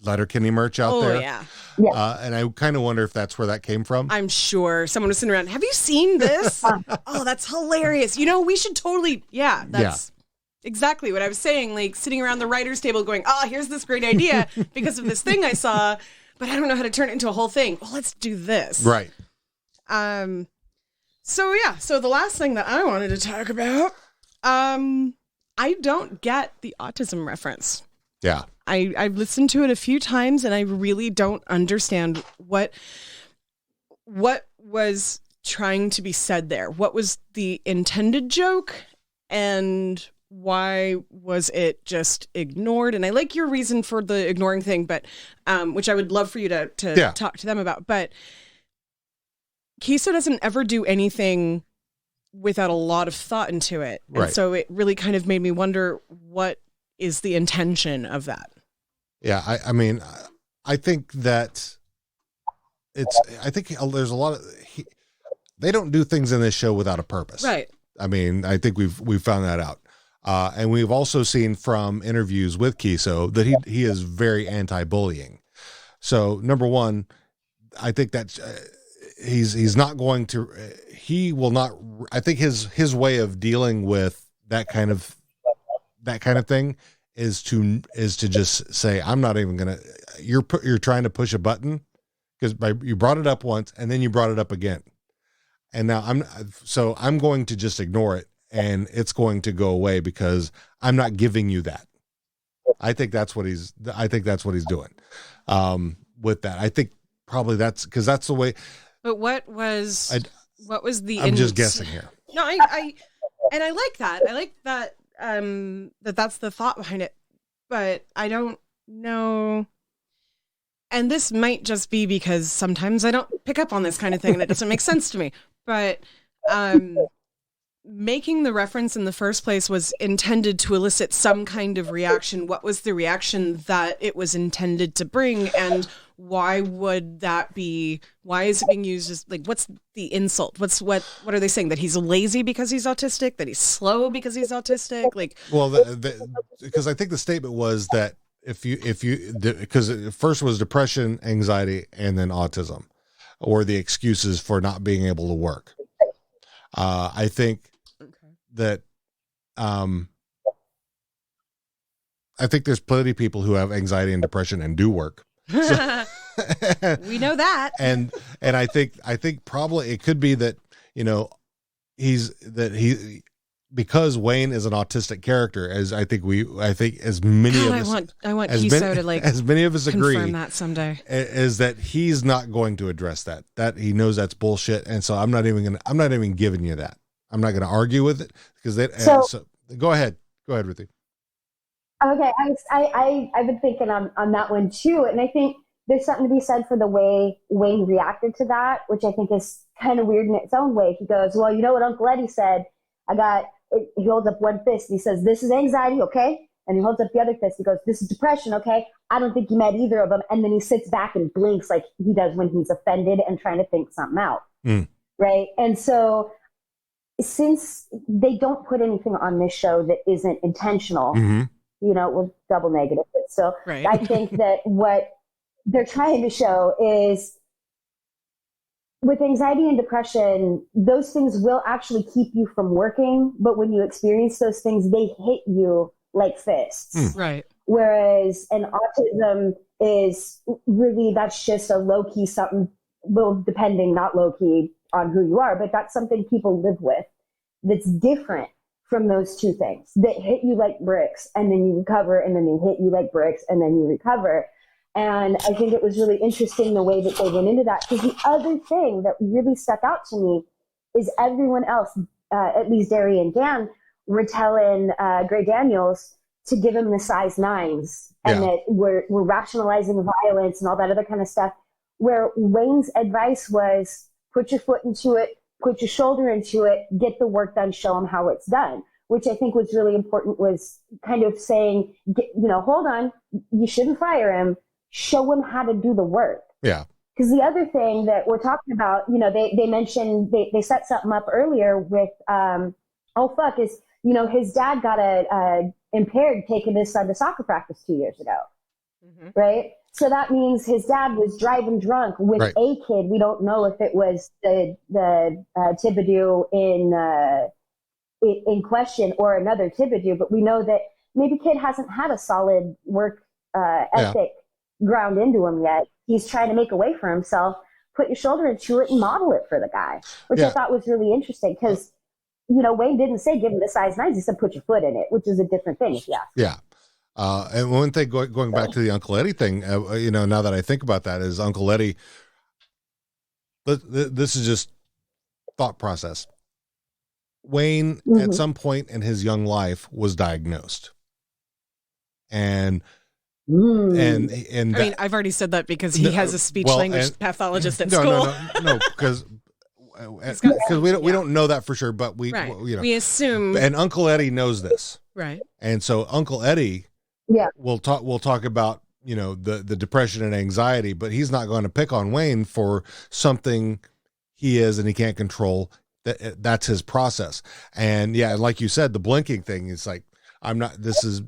Letterkenny merch out there. And I kind of wonder if that's where that came from. I'm sure someone was sitting around. Have you seen this? Oh, that's hilarious. We should totally. That's exactly what I was saying. Like sitting around the writer's table going, here's this great idea because of this thing I saw, but I don't know how to turn it into a whole thing. Well, let's do this. Right. So the last thing that I wanted to talk about, I don't get the autism reference. Yeah. I've listened to it a few times and I really don't understand what was trying to be said there. What was the intended joke and why was it just ignored? And I like your reason for the ignoring thing, but which I would love for you to talk to them about. But Kiso doesn't ever do anything without a lot of thought into it. And so it really kind of made me wonder what is the intention of that. Yeah, I mean, I think that there's a lot of, they don't do things in this show without a purpose. Right. I mean, I think we've found that out. And we've also seen from interviews with Kiso that he is very anti-bullying. So number one, I think that he's not going to, he will not, I think his way of dealing with that kind of thing is to just say, I'm not even going to, you're trying to push a button because you brought it up once and then you brought it up again. And now I'm going to just ignore it and it's going to go away because I'm not giving you that. I think that's what he's doing with that. I think probably that's because that's the way. But what was the? I'm just guessing here. No, I like that. I like that. That's the thought behind it. But I don't know. And this might just be because sometimes I don't pick up on this kind of thing and it doesn't make sense to me. But making the reference in the first place was intended to elicit some kind of reaction. What was the reaction that it was intended to bring? And why would that be? Why is it being used as, like, what's the insult? What are they saying? That he's lazy because he's autistic? That he's slow because he's autistic? Like, well, because I think the statement was that because it first was depression, anxiety, and then autism, or the excuses for not being able to work. I think that I think there's plenty of people who have anxiety and depression and do work. So, we know that. And I think probably it could be that, because Wayne is an autistic character, as I think as many of us, I want Kiso to like as many of us agree, confirm that someday, is that he's not going to address that he knows that's bullshit, and so I'm not even giving you that. I'm not going to argue with it because so go ahead, Ruthie. Okay, I've been thinking on that one too, and I think there's something to be said for the way Wayne reacted to that, which I think is kind of weird in its own way. He goes, "Well, you know what Uncle Eddie said? He holds up one fist and he says, 'This is anxiety, okay?' And he holds up the other fist. He goes, 'This is depression, okay?' I don't think he met either of them." And then he sits back and blinks like he does when he's offended and trying to think something out. Right? And so since they don't put anything on this show that isn't intentional, we're double negative. So right. I think that what they're trying to show is with anxiety and depression, those things will actually keep you from working. But when you experience those things, they hit you like fists. Right. Whereas an autism is really, that's just a low-key something, well, depending, not low-key on who you are, but that's something people live with that's different from those two things that hit you like bricks and then you recover, and then they hit you like bricks and then you recover. And I think it was really interesting the way that they went into that, because the other thing that really stuck out to me is everyone else, at least Derry and Dan, were telling Gray Daniels to give him the size 9s, and that we're rationalizing violence and all that other kind of stuff, where Wayne's advice was put your foot into it, put your shoulder into it, get the work done, show them how it's done, which I think was really important, was kind of saying, hold on, you shouldn't fire him. Show him how to do the work. Yeah. Because the other thing that we're talking about, they mentioned, they set something up earlier with, is, his dad got a impaired taking his son to soccer practice 2 years ago. Right? So that means his dad was driving drunk with a kid. We don't know if it was the Thibodeau in question or another Thibodeau, but we know that maybe kid hasn't had a solid work ethic ground into him yet. He's trying to make a way for himself. Put your shoulder into it and model it for the guy, which I thought was really interesting, because Wayne didn't say give him the size 9s. He said put your foot in it, which is a different thing. And one thing going back to the Uncle Eddie thing, now that I think about that, is Uncle Eddie, this is just thought process. Wayne at some point in his young life was diagnosed, and I mean, I've already said that because he has a speech language pathologist at school. No, because we don't know that for sure, but we assume, and Uncle Eddie knows this, right? And so Uncle Eddie, we'll talk about the depression and anxiety, but he's not going to pick on Wayne for something he is and he can't control That's his process. And yeah, like you said, the blinking thing is like, this is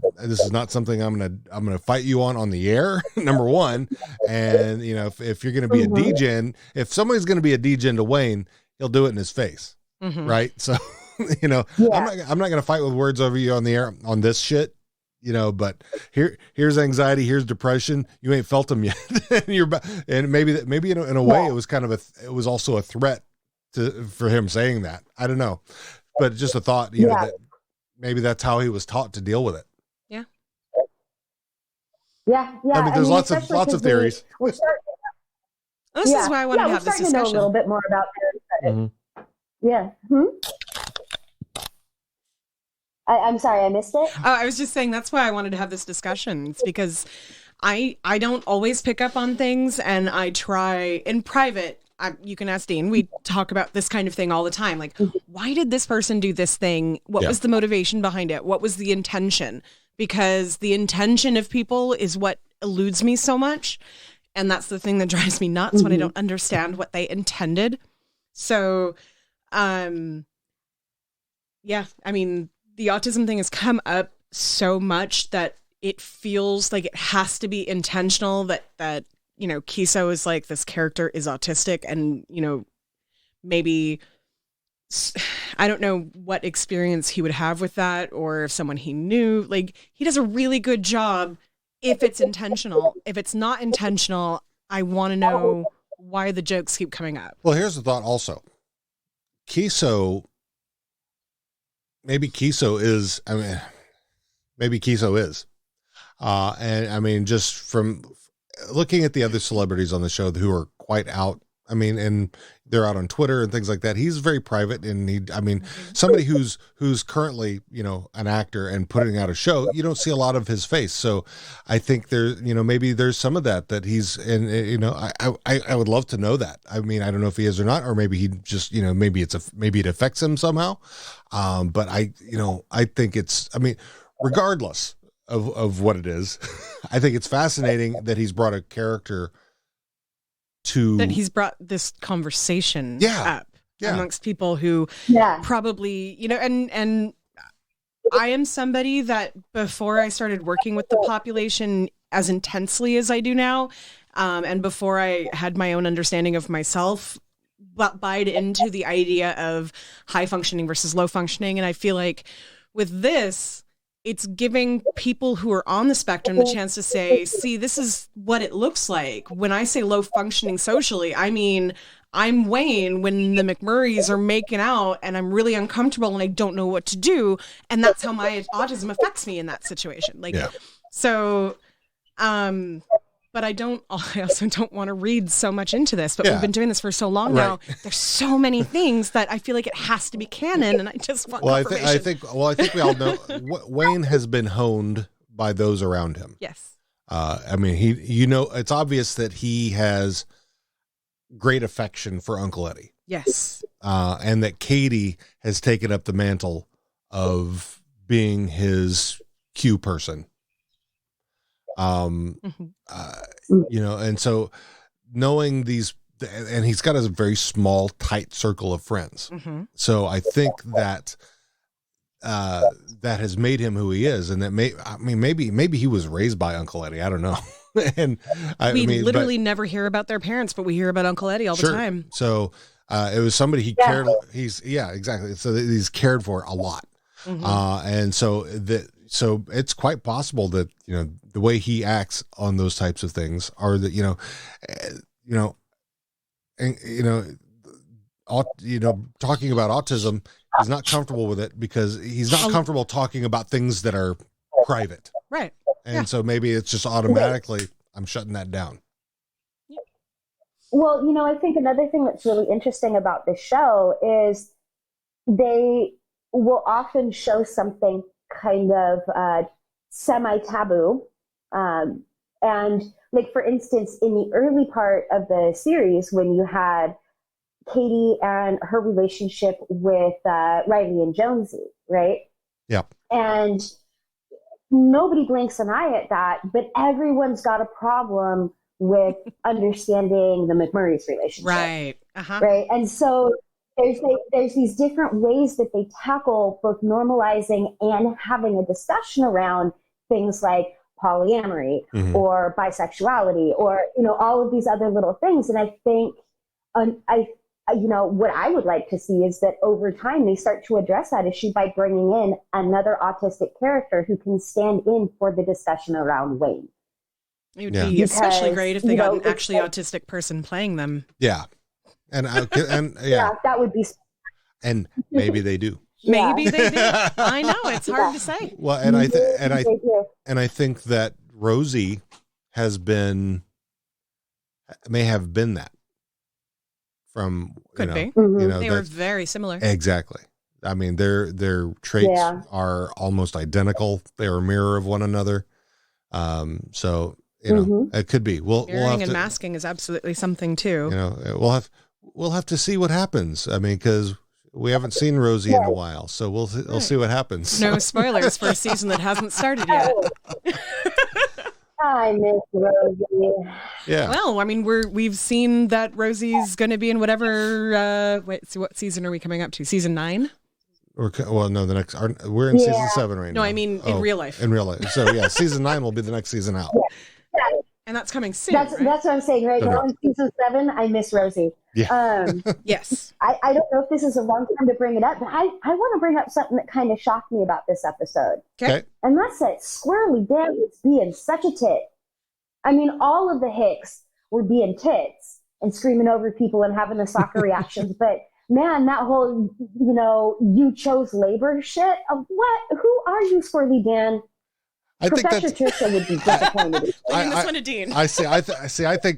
not something I'm gonna fight you on the air. Number one. And you know, if you're gonna be a degen, if somebody's gonna be a degen to Wayne, he'll do it in his face. Right. So, you know, I'm not gonna fight with words over you on the air on this shit, you know, but here's anxiety, here's depression. You ain't felt them yet. And maybe in a way it was kind of it was also a threat for him saying that. I don't know, but just a thought, you know, that maybe that's how he was taught to deal with it. Yeah. Yeah. I mean, there's lots of theories. This is why I wanted to have this discussion. We're starting to know a little bit more about it. Yeah. I'm sorry, I missed it. Oh, I was just saying that's why I wanted to have this discussion. It's because I don't always pick up on things, and I try in private. You can ask Dean. We talk about this kind of thing all the time. Like, why did this person do this thing? What was the motivation behind it? What was the intention? Because the intention of people is what eludes me so much. And that's the thing that drives me nuts when I don't understand what they intended. So, yeah, I mean, the autism thing has come up so much that it feels like it has to be intentional, that you know, Kiso is like, this character is autistic, and, you know, maybe, I don't know what experience he would have with that, or if someone he knew. Like, he does a really good job if it's intentional. If it's not intentional, I want to know why the jokes keep coming up. Well, here's the thought also. Maybe Kiso is. And I mean, just from looking at the other celebrities on the show who are quite out, I mean, and they're out on Twitter and things like that. He's very private, and somebody who's currently, you know, an actor and putting out a show, you don't see a lot of his face. So I think maybe there's some of that he's, and you know, I would love to know that. I mean, I don't know if he is or not, or maybe he just, you know, maybe it affects him somehow. But I think regardless of what it is, I think it's fascinating that he's brought a character that he's brought this conversation up amongst people who probably, you know, and I am somebody that before I started working with the population as intensely as I do now, and before I had my own understanding of myself, buyed into the idea of high functioning versus low functioning. And I feel like with this, it's giving people who are on the spectrum the chance to say, see, this is what it looks like. When I say low functioning socially, I mean, I'm Wayne when the McMurrays are making out and I'm really uncomfortable and I don't know what to do. And that's how my autism affects me in that situation. So, but I also don't want to read so much into this, but we've been doing this for so long now. There's so many things that I feel like it has to be canon, and I just want confirmation. I think we all know Wayne has been honed by those around him. Yes. I mean, it's obvious that he has great affection for Uncle Eddie. Yes. And that Katie has taken up the mantle of being his Q person. You know, and so knowing these, and he's got a very small, tight circle of friends. So I think that that has made him who he is, and that maybe he was raised by Uncle Eddie. I don't know. And we literally never hear about their parents, but we hear about Uncle Eddie all the time. So it was somebody he cared. Exactly. So he's cared for a lot, and so it's quite possible that, you know, the way he acts on those types of things are that, talking about autism, he's not comfortable with it because he's not comfortable talking about things that are private. Right. And so maybe it's just automatically, I'm shutting that down. Well, you know, I think another thing that's really interesting about this show is they will often show something kind of semi-taboo. And like, for instance, in the early part of the series, when you had Katie and her relationship with Riley and Jonesy, right? Yeah. And nobody blinks an eye at that, but everyone's got a problem with understanding the McMurray's relationship. Right. Right. And so there's these different ways that they tackle both normalizing and having a discussion around things like polyamory or bisexuality or, all of these other little things. And I think, what I would like to see is that over time they start to address that issue by bringing in another autistic character who can stand in for the discussion around Wayne. It would be especially great if they got an actually autistic person playing them. Yeah. And that would be. And maybe they do. Maybe they do. I know, it's hard to say. Well, and I think that Rosie may have been that from could be. They were very similar. Exactly. I mean, their traits are almost identical. They are a mirror of one another. So it could be. Mirroring and masking is absolutely something too. We'll have to see what happens. I mean, because we haven't seen Rosie in a while, so we'll see what happens. No spoilers for a season that hasn't started yet. I miss Rosie. Yeah. Well, I mean, we've seen that Rosie's going to be in whatever. What season are we coming up to? Season 9. We're in season 7 right now. No, I mean in real life. In real life. So yeah, season 9 will be the next season out. Yeah. And that's coming soon. That's what I'm saying right now. In season 7, I miss Rosie. Yeah. Yes. I don't know if this is a wrong time to bring it up, but I want to bring up something that kind of shocked me about this episode. Okay. And that's that Squirrely Dan was being such a tit. I mean, all of the Hicks were being tits and screaming over people and having the soccer reactions, but man, that whole, you chose labor shit. What? Who are you, Squirrely Dan? Professor Trisha would be disappointed. This one to Dean. I think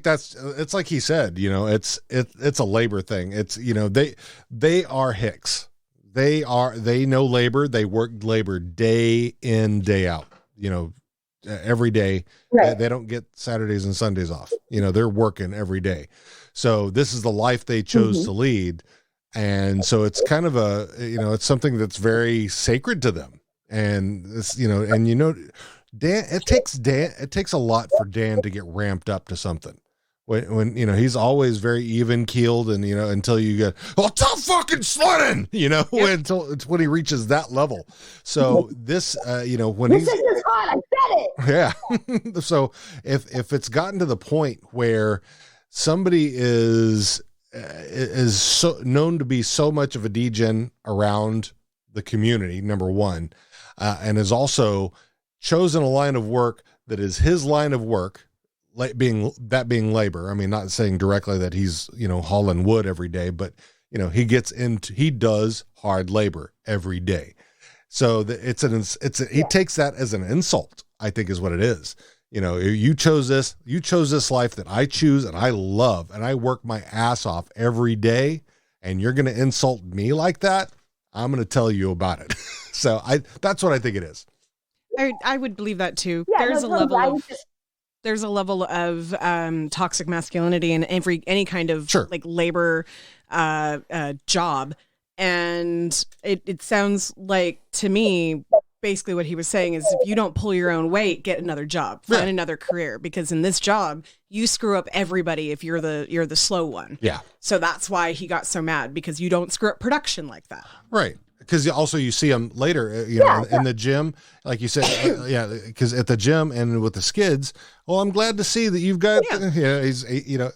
it's like he said, it's a labor thing. It's, they are Hicks. They know labor. They work labor day in, day out, every day. Right. They don't get Saturdays and Sundays off. They're working every day. So this is the life they chose to lead. And so it's kind of it's something that's very sacred to them. And it's, Dan, it takes a lot for Dan to get ramped up to something when he's always very even keeled and, until you get, tough fucking sledding, when he reaches that level. So this, when this is hot, I bet it. Yeah. So if it's gotten to the point where somebody is so known to be so much of a degen around the community, number one, and is also chosen a line of work that is his line of work, being labor. I mean, not saying directly that he's, hauling wood every day, but, he does hard labor every day. So he takes that as an insult, I think is what it is. You chose this life that I choose and I love, and I work my ass off every day, and you're going to insult me like that. I'm going to tell you about it. So that's what I think it is. I would believe that too. Yeah, there's a level of toxic masculinity in any kind of like labor job, and it sounds like to me basically what he was saying is if you don't pull your own weight, get another job, find another career, because in this job you screw up everybody if you're the slow one. Yeah. So that's why he got so mad, because you don't screw up production like that. Right. Because also you see him later, in the gym, like you said, because at the gym and with the skids. Well, I'm glad to see that you've got, he's,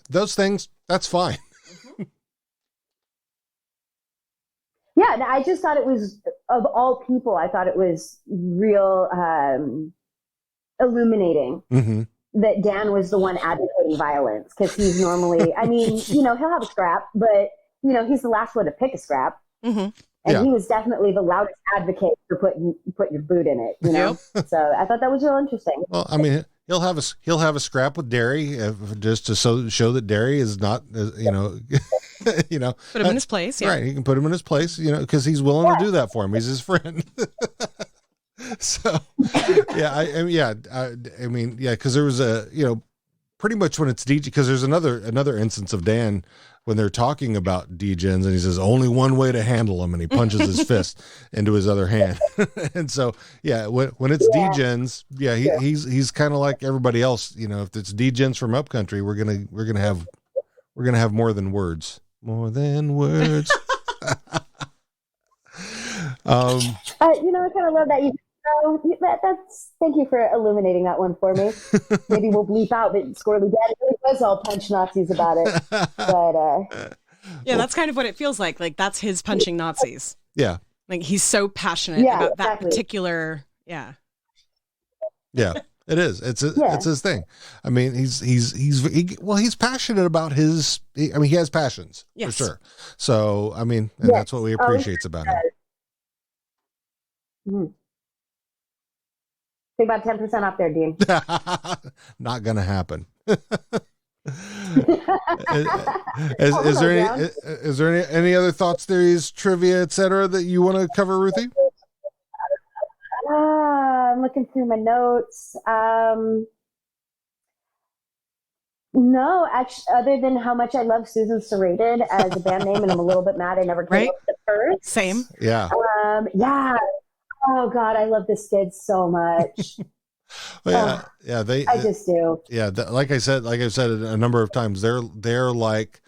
those things. That's fine. Yeah, and I just thought it was, of all people, I thought it was real illuminating that Dan was the one advocating violence, because he's normally, I mean, he'll have a scrap, but he's the last one to pick a scrap. And he was definitely the loudest advocate for put your boot in it, So I thought that was real interesting. Well, I mean, he'll have a scrap with Derry just to show that Derry is not, put him in his place. Yeah. Right. He can put him in his place, because he's willing to do that for him. He's his friend. So, because there was pretty much when it's DJ, because there's another instance of Dan when they're talking about degens, and he says only one way to handle them, and he punches his fist into his other hand. And so when it's degens, he's kind of like everybody else. If it's degens from upcountry, we're gonna have more than words. I kind of love that. That's thank you for illuminating that one for me. Maybe we'll bleep out that Squirrely Dad was all punch Nazis about it. But yeah, that's kind of what it feels like. Like that's his punching Nazis. Yeah. Like he's so passionate about that particular. Yeah. Yeah. It is. It's his thing. I mean, he's passionate about his. He has passions for sure. So I mean, and that's what we appreciate about him. Think about 10% off there, Dean. Not gonna happen. Is there any other thoughts, theories, trivia, etc. that you want to cover, Ruthie? I'm looking through my notes. No, actually, other than how much I love Susan Serrated as a band name, and I'm a little bit mad I never came up with it first. Same. Yeah. Yeah. Oh God, I love this kid so much. Well, I just do. Yeah, like I've said a number of times, they're like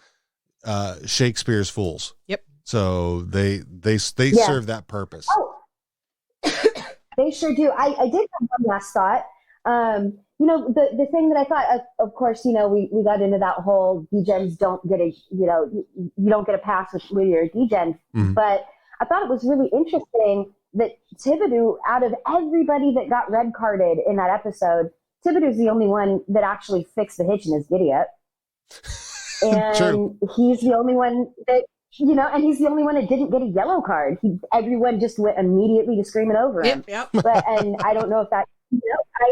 Shakespeare's fools. Yep. So they serve that purpose. Oh. They sure do. I did have one last thought. The thing that I thought, of course, we got into that whole degens don't get you don't get a pass with your degen. Mm-hmm. But I thought it was really interesting that Thibodeau, out of everybody that got red carded in that episode, Thibodeau's the only one that actually fixed the hitch in his giddy up. And True. He's the only one that, and he's the only one that didn't get a yellow card. Everyone just went immediately to screaming over him. Yep. And I don't know if that,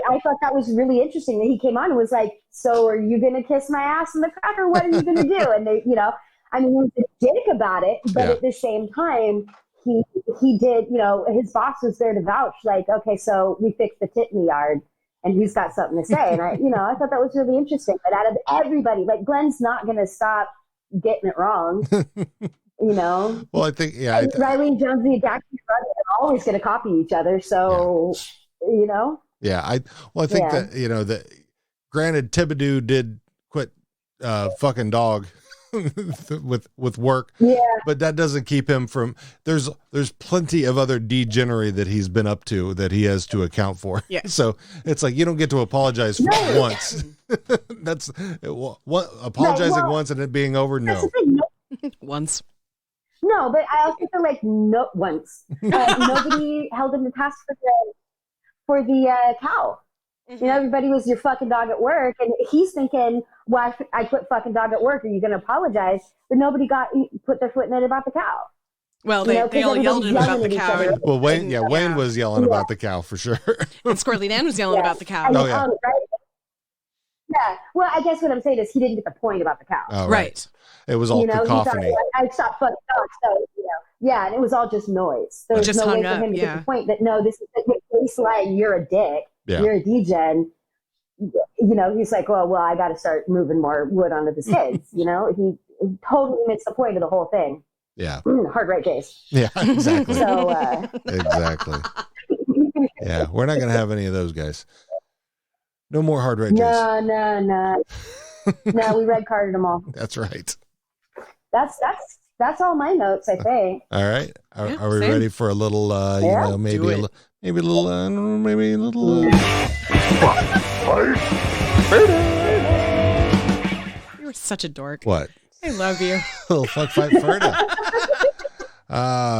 I thought that was really interesting that he came on and was like, so are you going to kiss my ass in the crack or what are you going to do? And they, he was a dick about it, but at the same time, he did, his boss was there to vouch, like, okay, so we fixed the tit in the yard and he's got something to say. And I thought that was really interesting. But out of everybody, like Glenn's not going to stop getting it wrong, Well, I think, Riley and Jonesy and Jackson are always going to copy each other. So, Yeah, I think that, that granted Thibodeau did quit fucking dog with work, but that doesn't keep him from there's plenty of other degenery that he's been up to that he has to account for. So it's like you don't get to apologize once. That's apologizing once and it being over. No, once. No, but I also feel like once nobody held him to task for the cow. Mm-hmm. Everybody was your fucking dog at work, and he's thinking, well, I quit fucking dog at work. Are you going to apologize? But nobody put their foot in it about the cow. Well, they all yelled at him about the cow. Well, Wayne was yelling about the cow for sure. And Squirrely Dan was yelling about the cow. Right? Yeah. Well, I guess what I'm saying is he didn't get the point about the cow. Oh, right. It was all cacophony. I stopped fucking dogs, so yeah, and it was all just noise. There was no way for him to get the point that no, this is the baseline. You're a dick. Yeah. You're a degen. He's like, well, I got to start moving more wood onto the skids. He totally missed the point of the whole thing. Yeah. Hard right, Jace. Yeah, exactly. So, exactly. Yeah, we're not going to have any of those guys. No more hard right, Jace. No. No, we red carded them all. That's right. That's all my notes, I think. All right. Are we ready for a little, maybe a little. You were such a dork. What? I love you. Little fuck fight Ferda.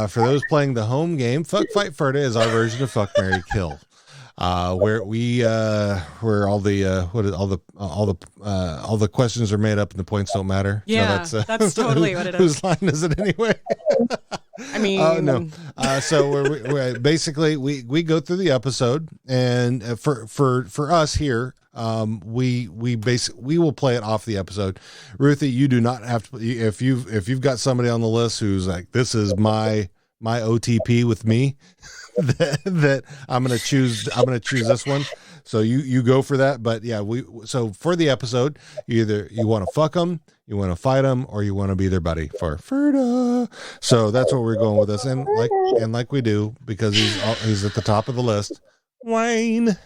For those playing the home game, fuck fight Ferda is our version of fuck Marry Kill. Where all the questions are made up and the points don't matter. Yeah, so that's totally what it is. Whose line is it anyway? I mean, no. So we're basically we go through the episode, and for us here, we will play it off the episode. Ruthie, you do not have to. If you've got somebody on the list who's like, this is my OTP with me. that I'm gonna choose this one, so you go for that. But yeah, so for the episode, either you want to fuck them, you want to fight them, or you want to be their buddy for Ferda. So that's what we're going with this, and like we do, because he's at the top of the list. Wayne,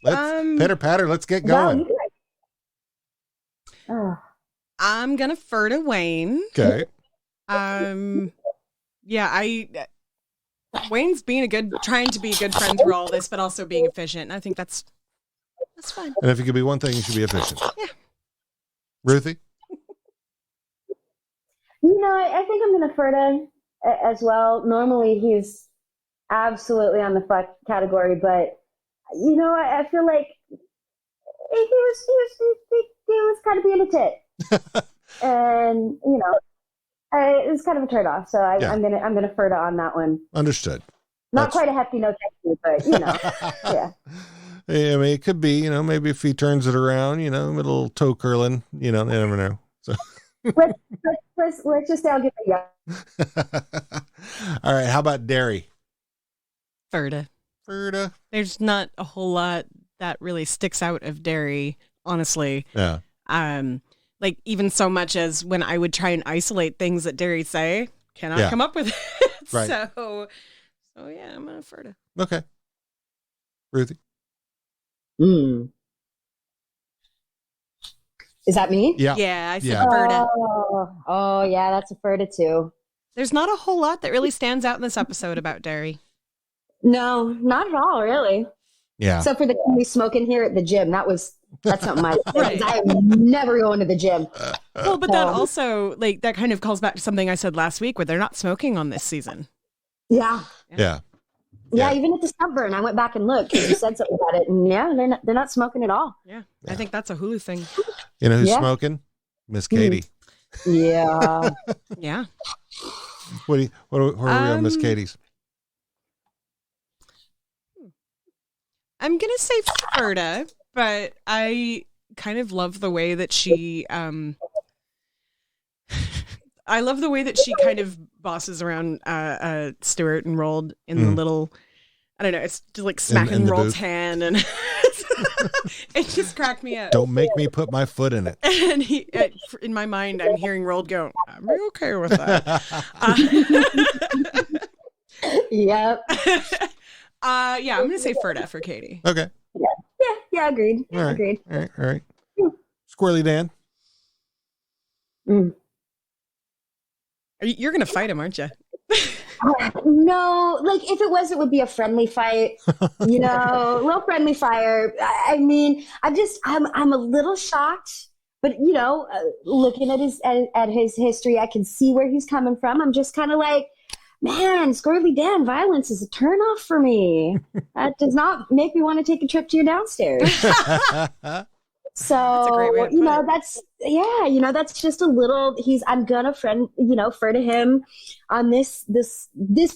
let's pitter patter. Let's get going. I'm gonna Ferda Wayne. Okay. Wayne's trying to be a good friend through all this, but also being efficient. I think that's fine. And if you could be one thing, you should be efficient. Yeah. Ruthie? I think I'm going to Ferda as well. Normally, he's absolutely on the fuck category, but I feel like he was kind of being a tit, and it's kind of a turn off. So I'm gonna Ferda on that one. Understood. Not quite a hefty no thank you, but yeah. I mean, it could be, maybe if he turns it around, a little toe curling, you never know. So let's just say I'll give it a yeah. All right. How about Derry? Ferda. There's not a whole lot that really sticks out of Derry, honestly. Yeah. Like even so much as when I would try and isolate things that Derry say, cannot come up with it. Right. So yeah, I'm gonna Ferda. Okay. Ruthie? Is that me? Yeah. Yeah, I said Ferda. Oh, yeah, that's a Ferda too. There's not a whole lot that really stands out in this episode about Derry. No, not at all, really. Yeah. Except for the me smoking here at the gym. That's something I am never going to the gym. Well, but that also, that kind of calls back to something I said last week where they're not smoking on this season. Yeah. Yeah. Yeah, even at the Sunburn, I went back and looked because you said something about it, and they're not smoking at all. Yeah, I think that's a Hulu thing. You know who's smoking? Miss Katie. Yeah. Yeah. What are we on Miss Katie's? I'm gonna say Ferda, but I kind of love the way that she I love the way that she kind of bosses around Stuart and Rold in the little, I don't know, it's just like smacking Rold's hand, and it just cracked me up. Don't make me put my foot in it. And in my mind, I'm hearing Rold go, I'm okay with that. Yep. Yeah, I'm going to say Ferda for Katie. Okay. Yeah, agreed. All right. Agreed. All right. Squirrely Dan? You're going to fight him, aren't you? No, if it was, it would be a friendly fight, a little friendly fire. I mean, I'm a little shocked, but looking at his history, I can see where he's coming from. I'm just kind of like, man, Squirrely Dan, violence is a turnoff for me. That does not make me want to take a trip to your downstairs. So, that's a great way to put it. that's just a little, I'm gonna refer to him on this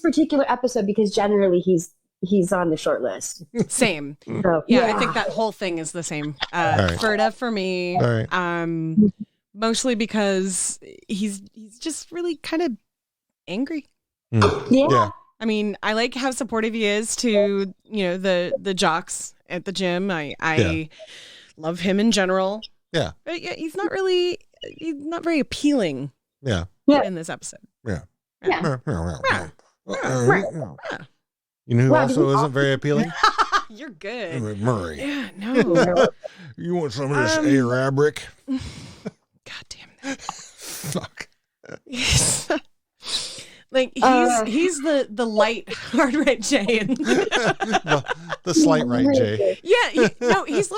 particular episode because generally he's on the short list. Same. So, I think that whole thing is the same. Right. Ferda for me. All right. Mostly because he's just really kind of angry. Yeah. I mean, I like how supportive he is to, the jocks at the gym. I love him in general. Yeah. But he's not very appealing. Yeah. In this episode. Yeah. Yeah. You know who also isn't very appealing? You're good. Murray. Yeah, no. You want some of this Arabic? God damn it. Fuck. He's the light hard right Jay and the slight right Jay. Yeah, he's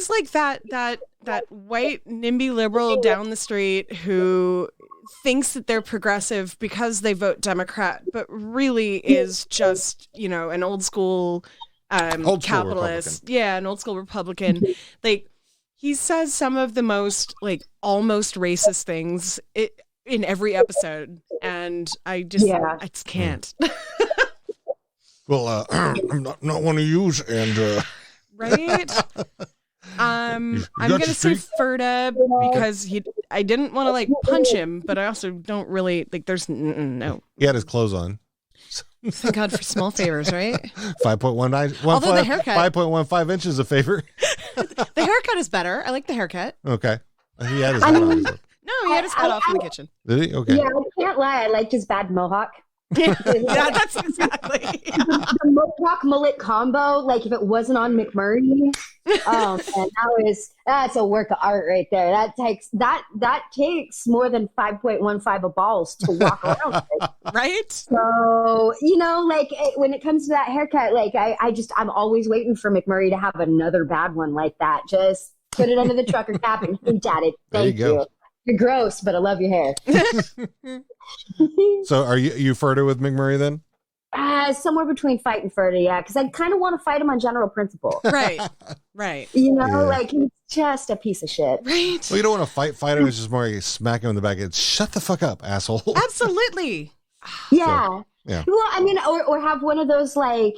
like that white NIMBY liberal down the street who thinks that they're progressive because they vote Democrat, but really is just an old school capitalist. Republican. Yeah, an old school Republican. He says some of the most almost racist things in every episode, and I just can't. Well, I'm not one of yous, and right. I'm gonna say Ferda because I didn't want to punch him, but I also don't really there's no. He had his clothes on. Thank God for small favors, right? 5.19. Although the haircut, 5.15 inches a favor. The haircut is better. I like the haircut. Okay, he had his hat on. No, he had his cut off in the kitchen. Did he? Okay. Yeah, I can't lie. I liked his bad mohawk. Yeah, that's exactly. The mohawk mullet combo, like if it wasn't on McMurray, and that's a work of art right there. That takes more than 5.15 of balls to walk around with. Right? So, like when it comes to that haircut, like I'm always waiting for McMurray to have another bad one like that. Just put it under the trucker cap and hint at it. Thank you. You're gross, but I love your hair. So are you further with McMurray then? Somewhere between fight and further, yeah, because I kind of want to fight him on general principle. Right. Like he's just a piece of shit. Right. Well, you don't want to fight him. It's just more like smack him in the back. It's shut the fuck up, asshole. Absolutely. Yeah. So, yeah. Well, I mean, or have one of those like,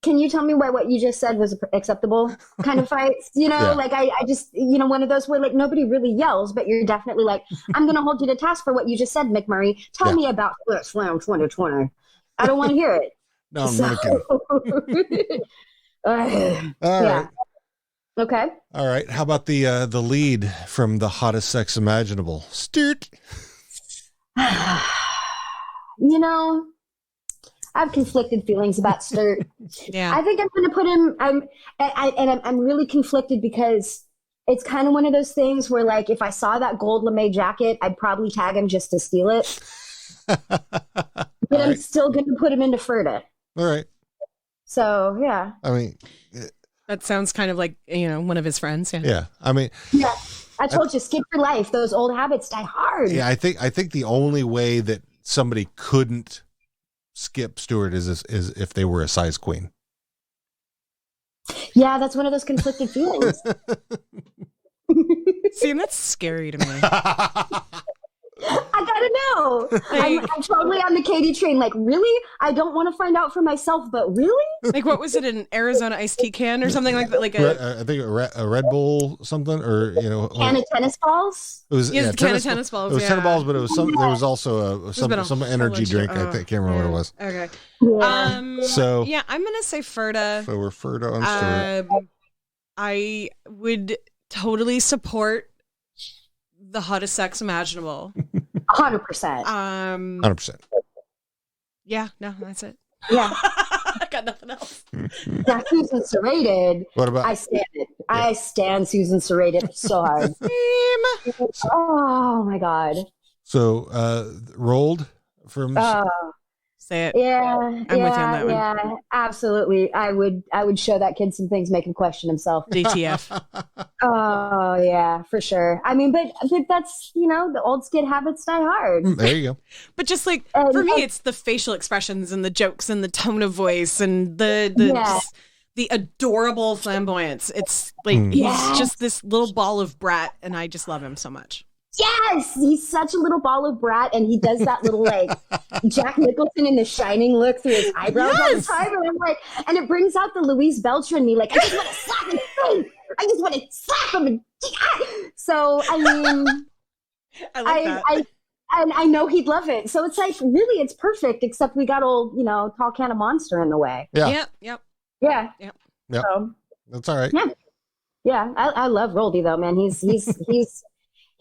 can you tell me why what you just said was acceptable kind of fights? Like I just, one of those where like nobody really yells, but you're definitely like, I'm going to hold you to task for what you just said, McMurray. Tell me about Split Slam 2020. I don't want to hear it. No, I'm American. All right. Okay. All right. How about the lead from The Hottest Sex Imaginable? Sturt. I have conflicted feelings about Sturt. Yeah. I think I'm going to put him. I'm really conflicted because it's kind of one of those things where, like, if I saw that gold lame jacket, I'd probably tag him just to steal it. But I'm still going to put him into Ferda. All right. So yeah. I mean, that sounds kind of like one of his friends. Yeah. Yeah. I mean. Yeah. I told you, skip your life. Those old habits die hard. Yeah. I think the only way that somebody couldn't skip Stewart is if they were a size queen. Yeah, that's one of those conflicted feelings. See, and that's scary to me. I gotta know. I'm totally on the Katie train. Like, really? I don't want to find out for myself, but really? Like, what was it, an Arizona iced tea can or something like that? Like I think a Red Bull something, or can of tennis balls. It was can of tennis balls. It was tennis balls, but it was some. There was also some energy drink. I can't remember what it was. Okay. Yeah. So yeah, I'm gonna say Ferda. So we're Ferda on Stewart. I would totally support the hottest sex imaginable. 100%. 100%. Yeah, no, that's it. Yeah. I got nothing else. Now, Susan Sarandon. What about? I stand it. Yeah. I stand Susan Sarandon so hard. Oh my God. So, rolled from. Say it. Yeah, I'm with you on that one. Yeah, absolutely. I would show that kid some things, make him question himself. DTF. Oh yeah, for sure. I mean, but that's the old skid habits die hard. There you go. But just like for me, it's the facial expressions and the jokes and the tone of voice and the adorable flamboyance. It's like he's just this little ball of brat, and I just love him so much. Yes, he's such a little ball of brat, and he does that little like Jack Nicholson in The Shining look through his eyebrows all the time, and I'm like, and it brings out the Louise Belcher in me, like I just want to slap his face. I just want to slap him. So I mean, I like that. I know he'd love it. So it's like really, it's perfect, except we got old, tall can of Monster in the way. Yeah. Yep. Yeah. So, that's all right. Yeah. I love Roldy though, man.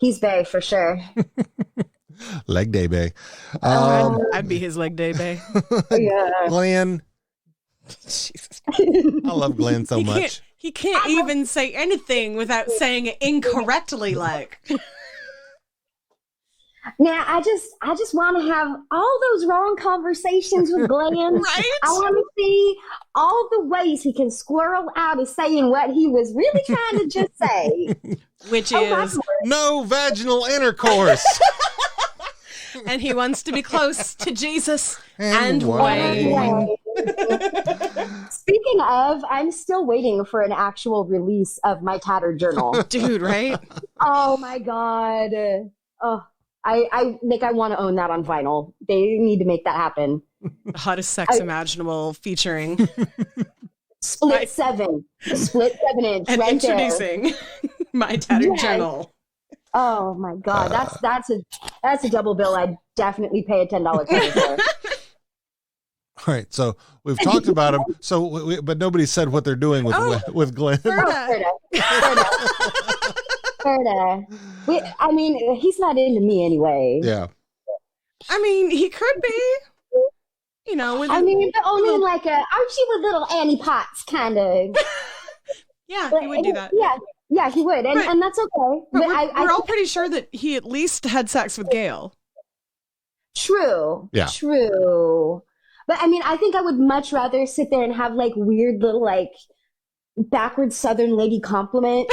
He's bae for sure. Leg day bae. I'd be his leg day bae. Yeah. Glenn. Jesus. I love Glenn so much. He can't even say anything without saying it incorrectly. Like, now I just want to have all those wrong conversations with Glenn. Right? I want to see all the ways he can squirrel out of saying what he was really trying to just say. Which is no vaginal intercourse. And he wants to be close to Jesus and Wayne. Speaking of, I'm still waiting for an actual release of my tattered journal. Dude, right? Oh my God. Oh, I want to own that on vinyl. They need to make that happen. The hottest sex imaginable featuring Split 7 inch and right introducing there. my tattered journal. Oh my God, that's a double bill. I'd definitely pay a $10 credit for. All right, so we've talked about him. So, but nobody said what they're doing with Glenn. Ferda. I mean, he's not into me anyway. Yeah. I mean, he could be. You know, with I mean, but only in like a Archie with little Annie Potts kind of. Yeah, he would do that. Yeah, he would, and that's okay. But we're all pretty sure that he at least had sex with Gail. True. Yeah. True. But I mean, I think I would much rather sit there and have like weird little like backwards Southern lady compliment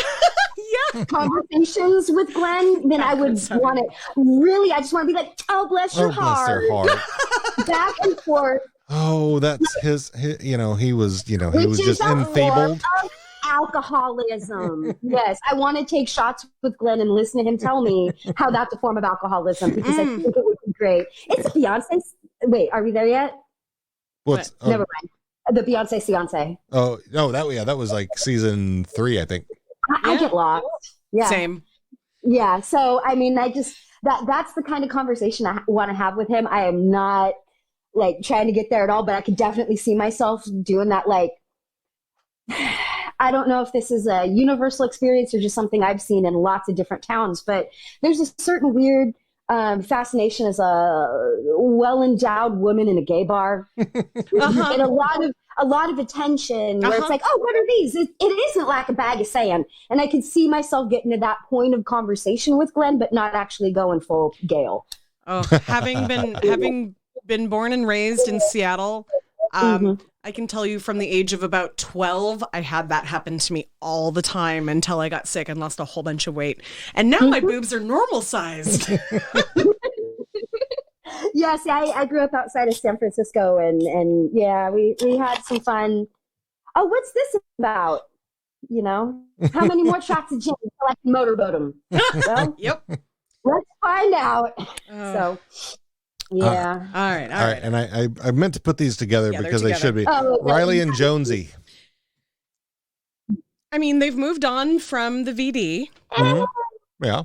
conversations with Glenn than I would want it. Really, I just want to be like, oh, bless your heart. Back and forth. Oh, that's his he was just enfeebled. Alcoholism. Yes, I want to take shots with Glenn and listen to him tell me how that's a form of alcoholism because I think it would be great. It's Beyonce's. Wait, are we there yet? What's never mind. The Beyonce Fiance. Oh no, that was like season 3, I think. I get lost. Yeah, same. Yeah, so I mean, I just that's the kind of conversation I want to have with him. I am not like trying to get there at all, but I could definitely see myself doing that. Like, I don't know if this is a universal experience or just something I've seen in lots of different towns, but there's a certain weird fascination as a well-endowed woman in a gay bar, and a lot of attention where it's like, oh, what are these? It isn't like a bag of sand, and I could see myself getting to that point of conversation with Glenn, but not actually going full Gail. Oh, having been born and raised in Seattle, I can tell you from the age of about 12, I had that happen to me all the time until I got sick and lost a whole bunch of weight. And now my boobs are normal sized. Yes, I grew up outside of San Francisco and yeah, we had some fun. Oh, what's this about? You know, how many more shots of gin until I can motorboat them? Well, yep. Let's find out. So. Yeah. All right. And I meant to put these together because they should be. Riley and Jonesy. I mean, they've moved on from the VD. Mm-hmm. Yeah.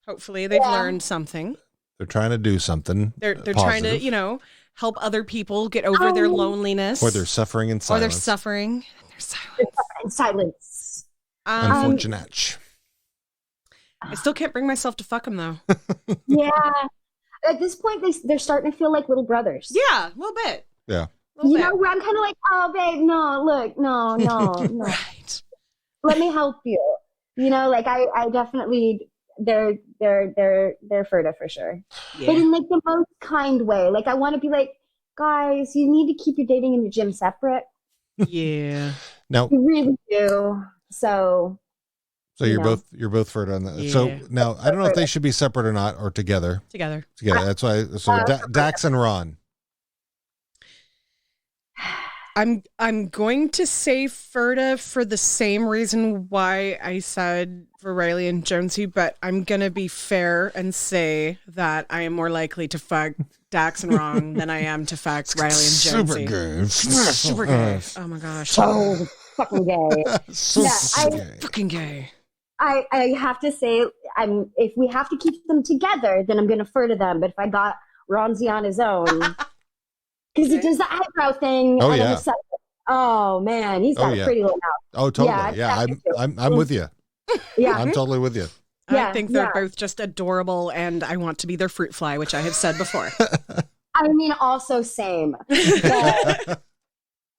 Hopefully they've learned something. They're trying to do something. They're trying to, help other people get over their loneliness. Or they're suffering in silence. In silence. Unfortunate. I still can't bring myself to fuck them, though. Yeah. At this point, they're starting to feel like little brothers. Yeah, a little bit. Yeah. You know, where I'm kind of like, oh, babe, no, look, no. Right. Let me help you. You know, like I definitely, they're furtive for sure. Yeah. But in like the most kind way. Like I want to be like, guys, you need to keep your dating and your gym separate. Yeah. No. You really do. So you're both furtive on that. Yeah. So now I don't know if they should be separate or not, or together. Together. That's why. So Dax and Ron. I'm going to say furtive for the same reason why I said for Riley and Jonesy, but I'm gonna be fair and say that I am more likely to fuck Dax and Ron than I am to fuck Riley and Jonesy. Super gay. Oh my gosh. So fucking gay. Fucking gay. I have to say, if we have to keep them together, then I'm going to defer to them. But if I got Ronzi on his own, because he does the eyebrow thing. Oh yeah. Oh man, he's got a pretty little mouth. Oh totally. Yeah, I'm with you. Yeah, I'm totally with you. I think they're both just adorable, and I want to be their fruit fly, which I have said before. I mean, also same.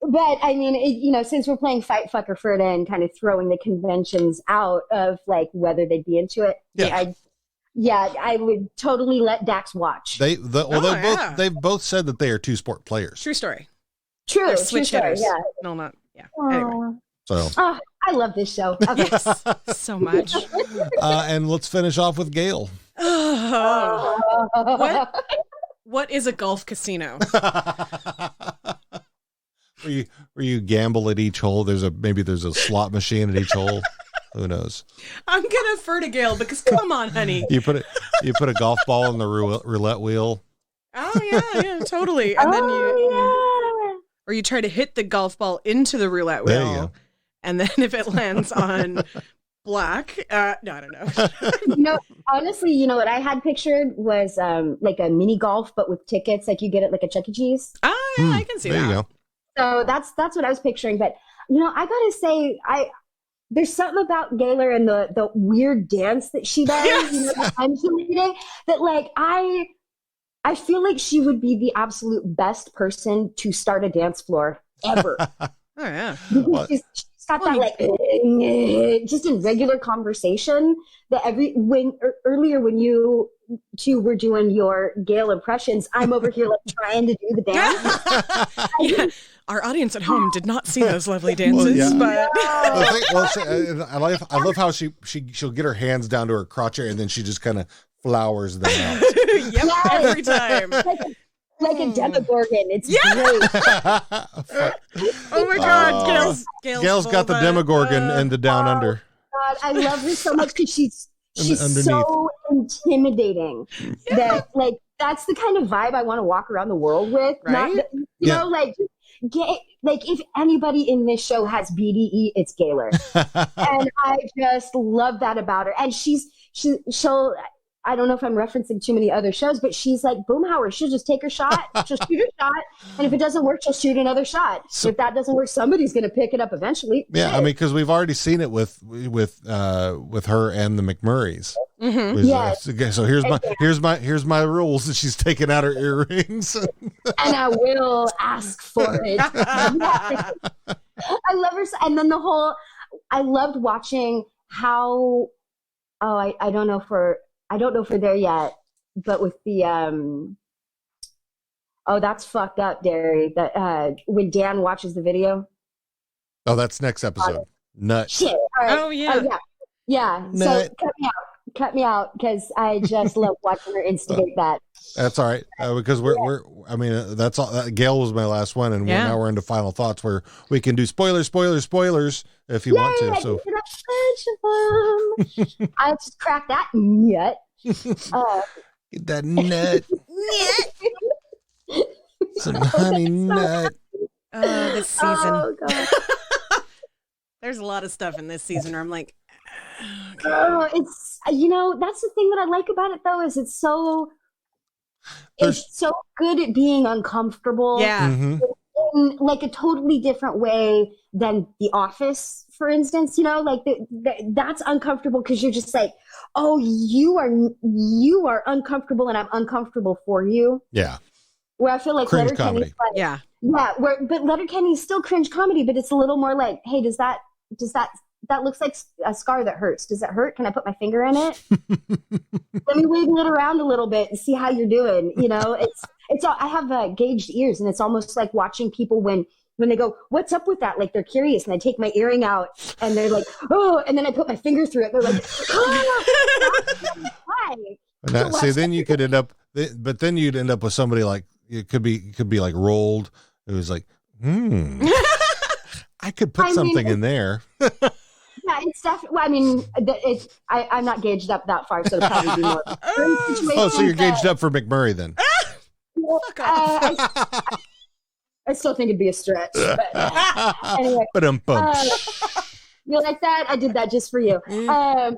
But I mean, since we're playing Fight Fucker Ferda and kind of throwing the conventions out of like whether they'd be into it, I would totally let Dax watch. They've both said that they are two sport players. True story. True switch story. hitters. Yeah. No, not Anyway. So. Oh, I love this show. Okay. Yes, so much. And let's finish off with Gail. What is a golf casino? Where you gamble at each hole. There's a slot machine at each hole. Who knows? I'm gonna defer to Gail because come on, honey. You put a golf ball in the roulette wheel. Oh yeah, totally. And then or you try to hit the golf ball into the roulette wheel. There you go. And then if it lands on black, no, I don't know. Honestly, what I had pictured was like a mini golf, but with tickets, like you get it like a Chuck E. Cheese. Oh yeah, I can see that. There you go. So that's what I was picturing. But I gotta say, there's something about Gaylor and the weird dance that she does, the undulating, that like I feel like she would be the absolute best person to start a dance floor ever. Oh yeah. Because she's got that like just in regular conversation that earlier when you two were doing your Gail impressions, I'm over here like trying to do the dance. Yeah. Our audience at home did not see those lovely dances, but I love how she'll get her hands down to her crotch area and then she just kind of flowers them out. Yep, every time. Like a Demogorgon. It's great. Oh my God, Gail's got the Demogorgon and the Down Under. God, I love her so much because she's so intimidating that like that's the kind of vibe I want to walk around the world with. Right? Not, you know, like if anybody in this show has BDE, it's Gaylor. And I just love that about her. And she'll I don't know if I'm referencing too many other shows, but she's like Boomhauer. She'll just take her shot, she'll shoot her shot, and if it doesn't work, she'll shoot another shot. So, if that doesn't work, somebody's going to pick it up eventually. Yeah, I mean, because we've already seen it with her and the McMurrays. Mm-hmm. Yes. So here's my rules. And she's taking out her earrings, and I will ask for it. I love her, and then I loved watching how. Oh, I don't know if we're there yet, but with the that's fucked up, Derry. That when Dan watches the video. Oh, that's next episode. Nut. Shit. All right. Oh yeah. Yeah. Nut. So cut me out because I just love watching her instigate that. That's all right because we're I mean that's all. Gail was my last one, and now we're into final thoughts where we can do spoilers if you want to. So I just crack that nut. Get that nut. Some honey nut. This season. Oh, God. There's a lot of stuff in this season where I'm like, okay. Oh, it's that's the thing that I like about it though is it's so good at being uncomfortable. Yeah. Mm-hmm. In like a totally different way than The Office, for instance. Like that's uncomfortable because you're just like, oh, you are uncomfortable, and I'm uncomfortable for you. Yeah. Where I feel like cringe Letterkenny's comedy. Yeah. But Letterkenny's still cringe comedy, but it's a little more like, hey, does that looks like a scar that hurts. Does it hurt? Can I put my finger in it? Let me wiggle it around a little bit and see how you're doing. It's all, I have gauged ears, and it's almost like watching people when they go, what's up with that? Like they're curious, and I take my earring out and they're like, oh, and then I put my finger through it. They're like, oh, why? See, then you could end up, but then you'd end up with somebody like, it could be like Rolled. It was like, I could put something in there. Yeah, it's definitely. Well, I mean, I'm not gauged up that far, so it'll probably be more. Oh, so you're gauged up for McMurray then? I still think it'd be a stretch. But anyway, you like that? I did that just for you. I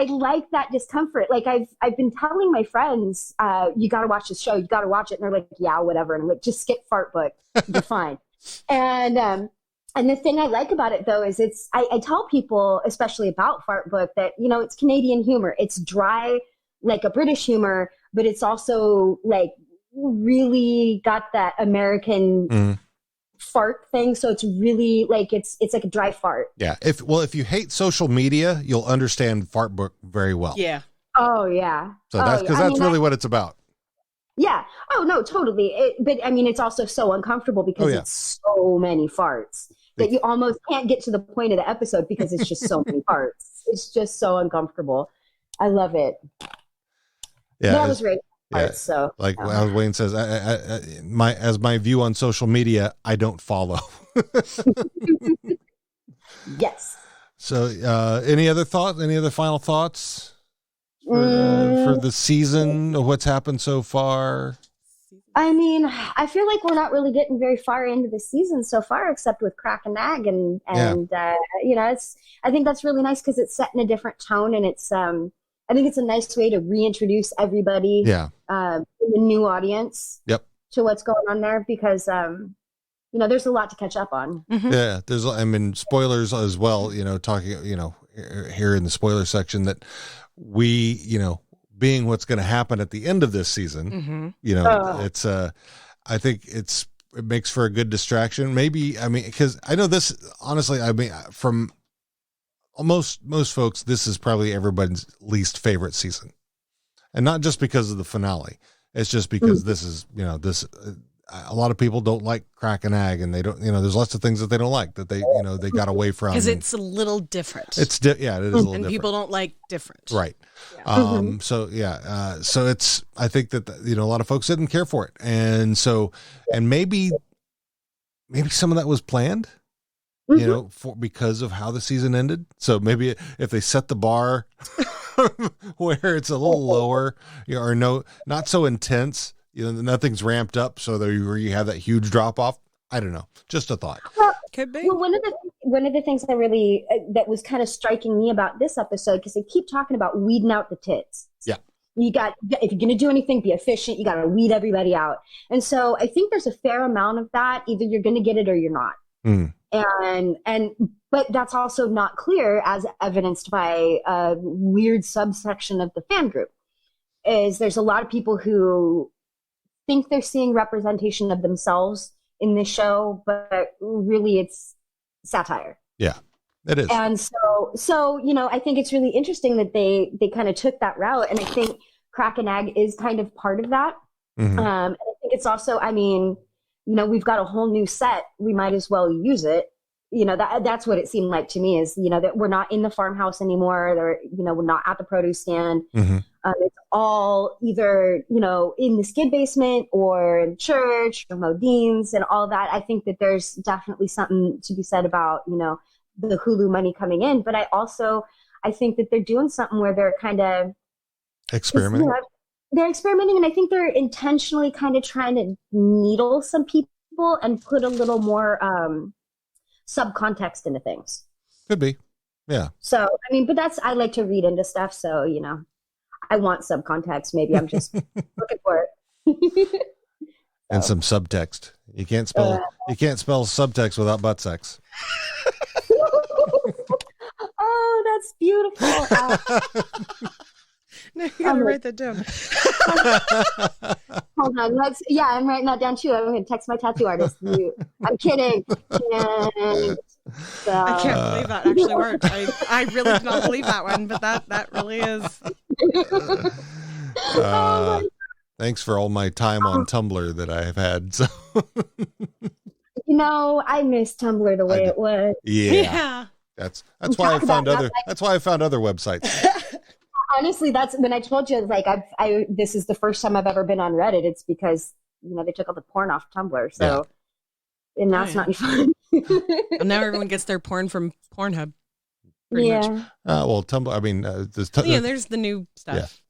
like that discomfort. Like I've been telling my friends, you got to watch this show. You got to watch it, and they're like, yeah, whatever. And I'm like, just skip Fart Book. You're fine. And the thing I like about it, though, is I tell people, especially about Fart Book, that, it's Canadian humor. It's dry, like a British humor, but it's also, like, really got that American fart thing. So it's really, like, it's like a dry fart. Yeah. If you hate social media, you'll understand Fart Book very well. Yeah. Oh, yeah. So that's because that's really what it's about. Yeah. Oh, no, totally. But, I mean, it's also so uncomfortable because it's so many farts that you almost can't get to the point of the episode because it's just so many farts. It's just so uncomfortable. I love it. Yeah. That was right. Farts, so like as Wayne says, my view on social media, I don't follow. Yes. So, any other final thoughts for the season of what's happened so far? I mean, I feel like we're not really getting very far into the season so far, except with Crack and Nag, and I think that's really nice because it's set in a different tone, and it's I think it's a nice way to reintroduce everybody, the new audience, to what's going on there because there's a lot to catch up on. Mm-hmm. Yeah, there's spoilers as well. Talking here in the spoiler section that we being what's going to happen at the end of this season, you know, it's I think it makes for a good distraction. Maybe, I mean, because I know this, honestly, I mean, from most folks, this is probably everybody's least favorite season. And not just because of the finale. It's just because this is, you know, a lot of people don't like Crack and Ag, and they don't, you know, there's lots of things that they don't like that they, you know, they got away from. Because it's a little different. It is a little different. And people don't like different. Right. Yeah. So it's, I think that, you know, a lot of folks didn't care for it. And so, and maybe some of that was planned, you know, because of how the season ended. So maybe if they set the bar where it's a little lower, you know, or not so intense, you know, nothing's ramped up, so where you have that huge drop off. I don't know, just a thought. Could be. Well, one of the things that really that was kind of striking me about this episode, because they keep talking about weeding out the tits. Yeah. If you're going to do anything, be efficient. You got to weed everybody out. And so I think there's a fair amount of that. Either you're going to get it or you're not. But that's also not clear, as evidenced by a weird subsection of the fan group. Is there's a lot of people who think they're seeing representation of themselves in this show, but really it's satire. Yeah, it is. And so you know, I think it's really interesting that they kind of took that route, and I think Crack and Ag is kind of part of that. And I think it's also, I mean, you know, we've got a whole new set. We might as well use it. You know, that's what it seemed like to me, is, you know, that we're not in the farmhouse anymore. We're not at the produce stand. It's all either, you know, in the skid basement or in church or Modine's and all that. I think that there's definitely something to be said about, you know, the Hulu money coming in. But I think that they're doing something where they're kind of experimenting. You know, they're experimenting, and I think they're intentionally kind of trying to needle some people and put a little more subcontext into things. Could be. Yeah. So, I mean, but I like to read into stuff. So, you know, I want subcontext. Maybe I'm just looking for it. And some subtext. You can't spell subtext without butt sex. Oh, that's beautiful. No, you gotta write that down. Hold on. I'm writing that down too. I'm going to text my tattoo artist. I'm kidding. And, I can't believe that actually worked. I really do not believe that one, but that really is. Thanks for all my time on Tumblr that I have had. So. You know, I miss Tumblr the way it was. Yeah. That's why I found other websites. Honestly, that's when I told you, like, this is the first time I've ever been on Reddit. It's because, you know, they took all the porn off Tumblr. So, and now it's not any fun. And now everyone gets their porn from Pornhub. Much. Well, Tumblr, I mean, there's the new stuff.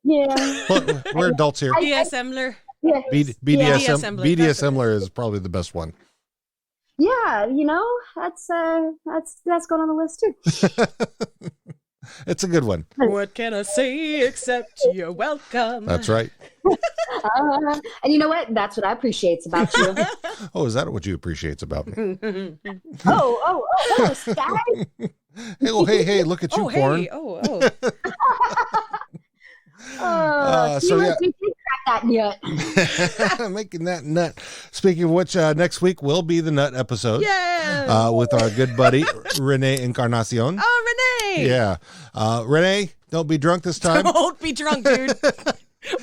Yeah. Well, we're adults here. BDSMler. Yeah. BDSMler is probably the best one. Yeah, you know, that's going on the list too. It's a good one. What can I say except you're welcome? That's right. And you know what? That's what I appreciate about you. Oh, is that what you appreciate about me? Oh, Sky. Hey, look at you, porn. Hey, So yeah, we did crack that nut. making that nut. Speaking of which, next week will be the nut episode. Yeah. With our good buddy Renee Encarnacion. Oh, Renee. Yeah. Renee, don't be drunk this time. Don't be drunk, dude.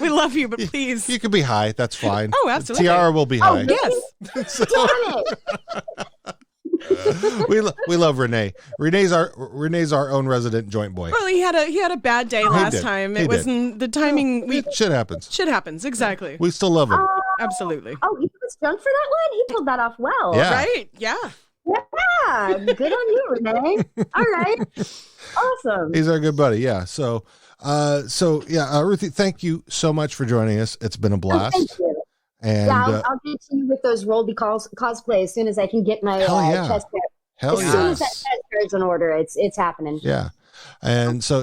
We love you, but please. You can be high. That's fine. Oh, absolutely. Tiara will be high. Yes. So, we love Renee. Renee's our own resident joint boy. Well, he had a bad day last time. It wasn't the timing. Shit happens. Shit happens. Exactly. We still love him. Absolutely. Oh, he was drunk for that one? He pulled that off well. Yeah. Right. Yeah. Yeah. Good on you, Renee. All right. Awesome. He's our good buddy. Yeah. So Ruthie, thank you so much for joining us. It's been a blast. Thank you. And I'll get to you with those Roldy cosplay as soon as I can get my chest hair. As soon as that chest hair is in order, it's happening. Yeah. And so,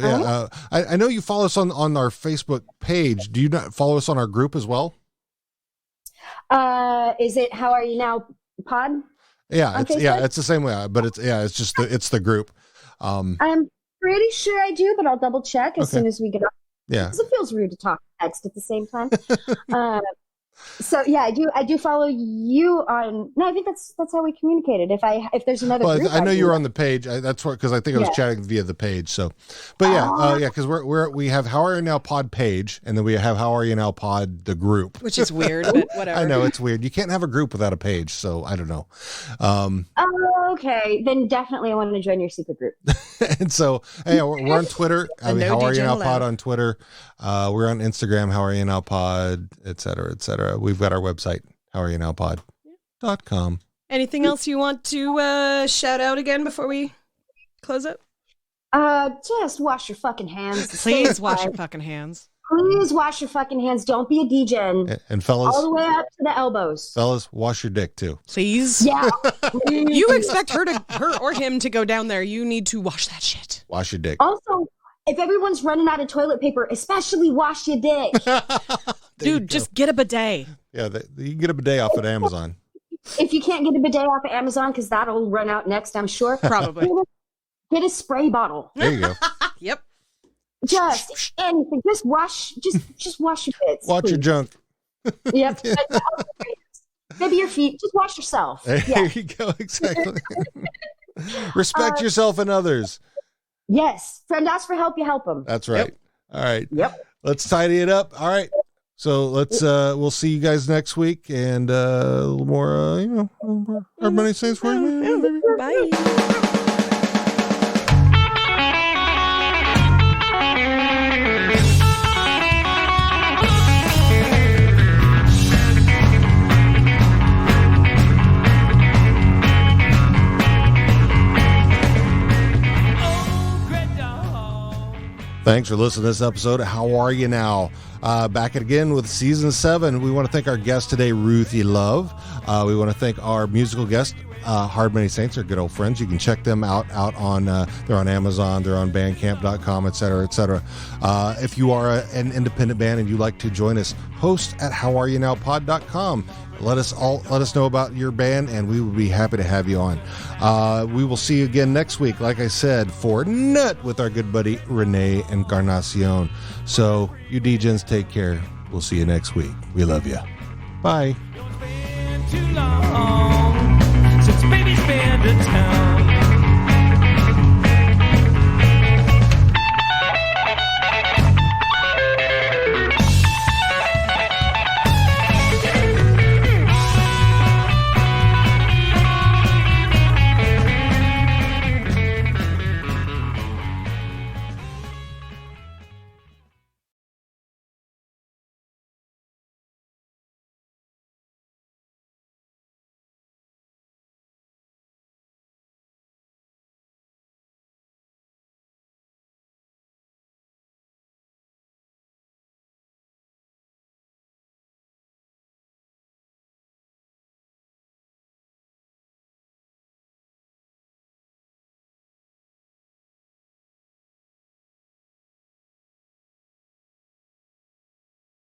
I know you follow us on our Facebook page. Do you not follow us on our group as well? Is it How Are You Now Pod? Yeah, it's the same way, but it's just it's the group. I'm pretty sure I do, but I'll double check as soon as we get off. Yeah. Because it feels rude to talk text at the same time. So yeah, I do follow you on. No, I think that's how we communicated. If there's another group, I know you were on the page. That's what, because I think I was chatting via the page. So, but yeah, because we have How Are You Now Pod page, and then we have How Are You Now Pod the group, which is weird, but whatever. I know it's weird. You can't have a group without a page, so I don't know. Okay, then definitely I want to join your secret group. And so, hey, we're on Twitter. How Are You Now Pod on Twitter. We're on Instagram. How Are You Now Pod, et cetera, et cetera. We've got our website, howareyounowpod.com. Anything else you want to shout out again before we close it? Just wash your fucking hands. Please wash your fucking hands. Please wash your fucking hands. Don't be a DJ. And fellas, all the way up to the elbows. Fellas, wash your dick too. Please. Yeah. You expect her or him to go down there. You need to wash that shit. Wash your dick. Also, if everyone's running out of toilet paper, especially wash your dick. Dude, just get a bidet. Yeah, you can get a bidet off at Amazon. If you can't get a bidet off of Amazon, because that'll run out next, I'm sure. Probably. Get a spray bottle. There you go. Yep. Just anything. Just wash your bits. Watch your junk. Yep. Maybe your feet. Just wash yourself. There you go. Exactly. Respect yourself and others. Yes. Friend asks for help, you help them. That's right. Yep. All right. Yep. Let's tidy it up. All right. So we'll see you guys next week, and a little more, our money says for you. Bye. Thanks for listening to this episode of How Are You Now? Back again with season 7. We want to thank our guest today, Ruthie Love. We want to thank our musical guest, Hard Many Saints, our good old friends. You can check them out on they're on Amazon, they're on Bandcamp.com, etc., etc. If you are an independent band and you'd like to join us, host at howareyounowpod.com. Let us know about your band, and we will be happy to have you on. We will see you again next week, like I said, for Nut with our good buddy Renee Encarnacion. So you DJs take care. We'll see you next week. We love you. Bye. Since baby's been to town.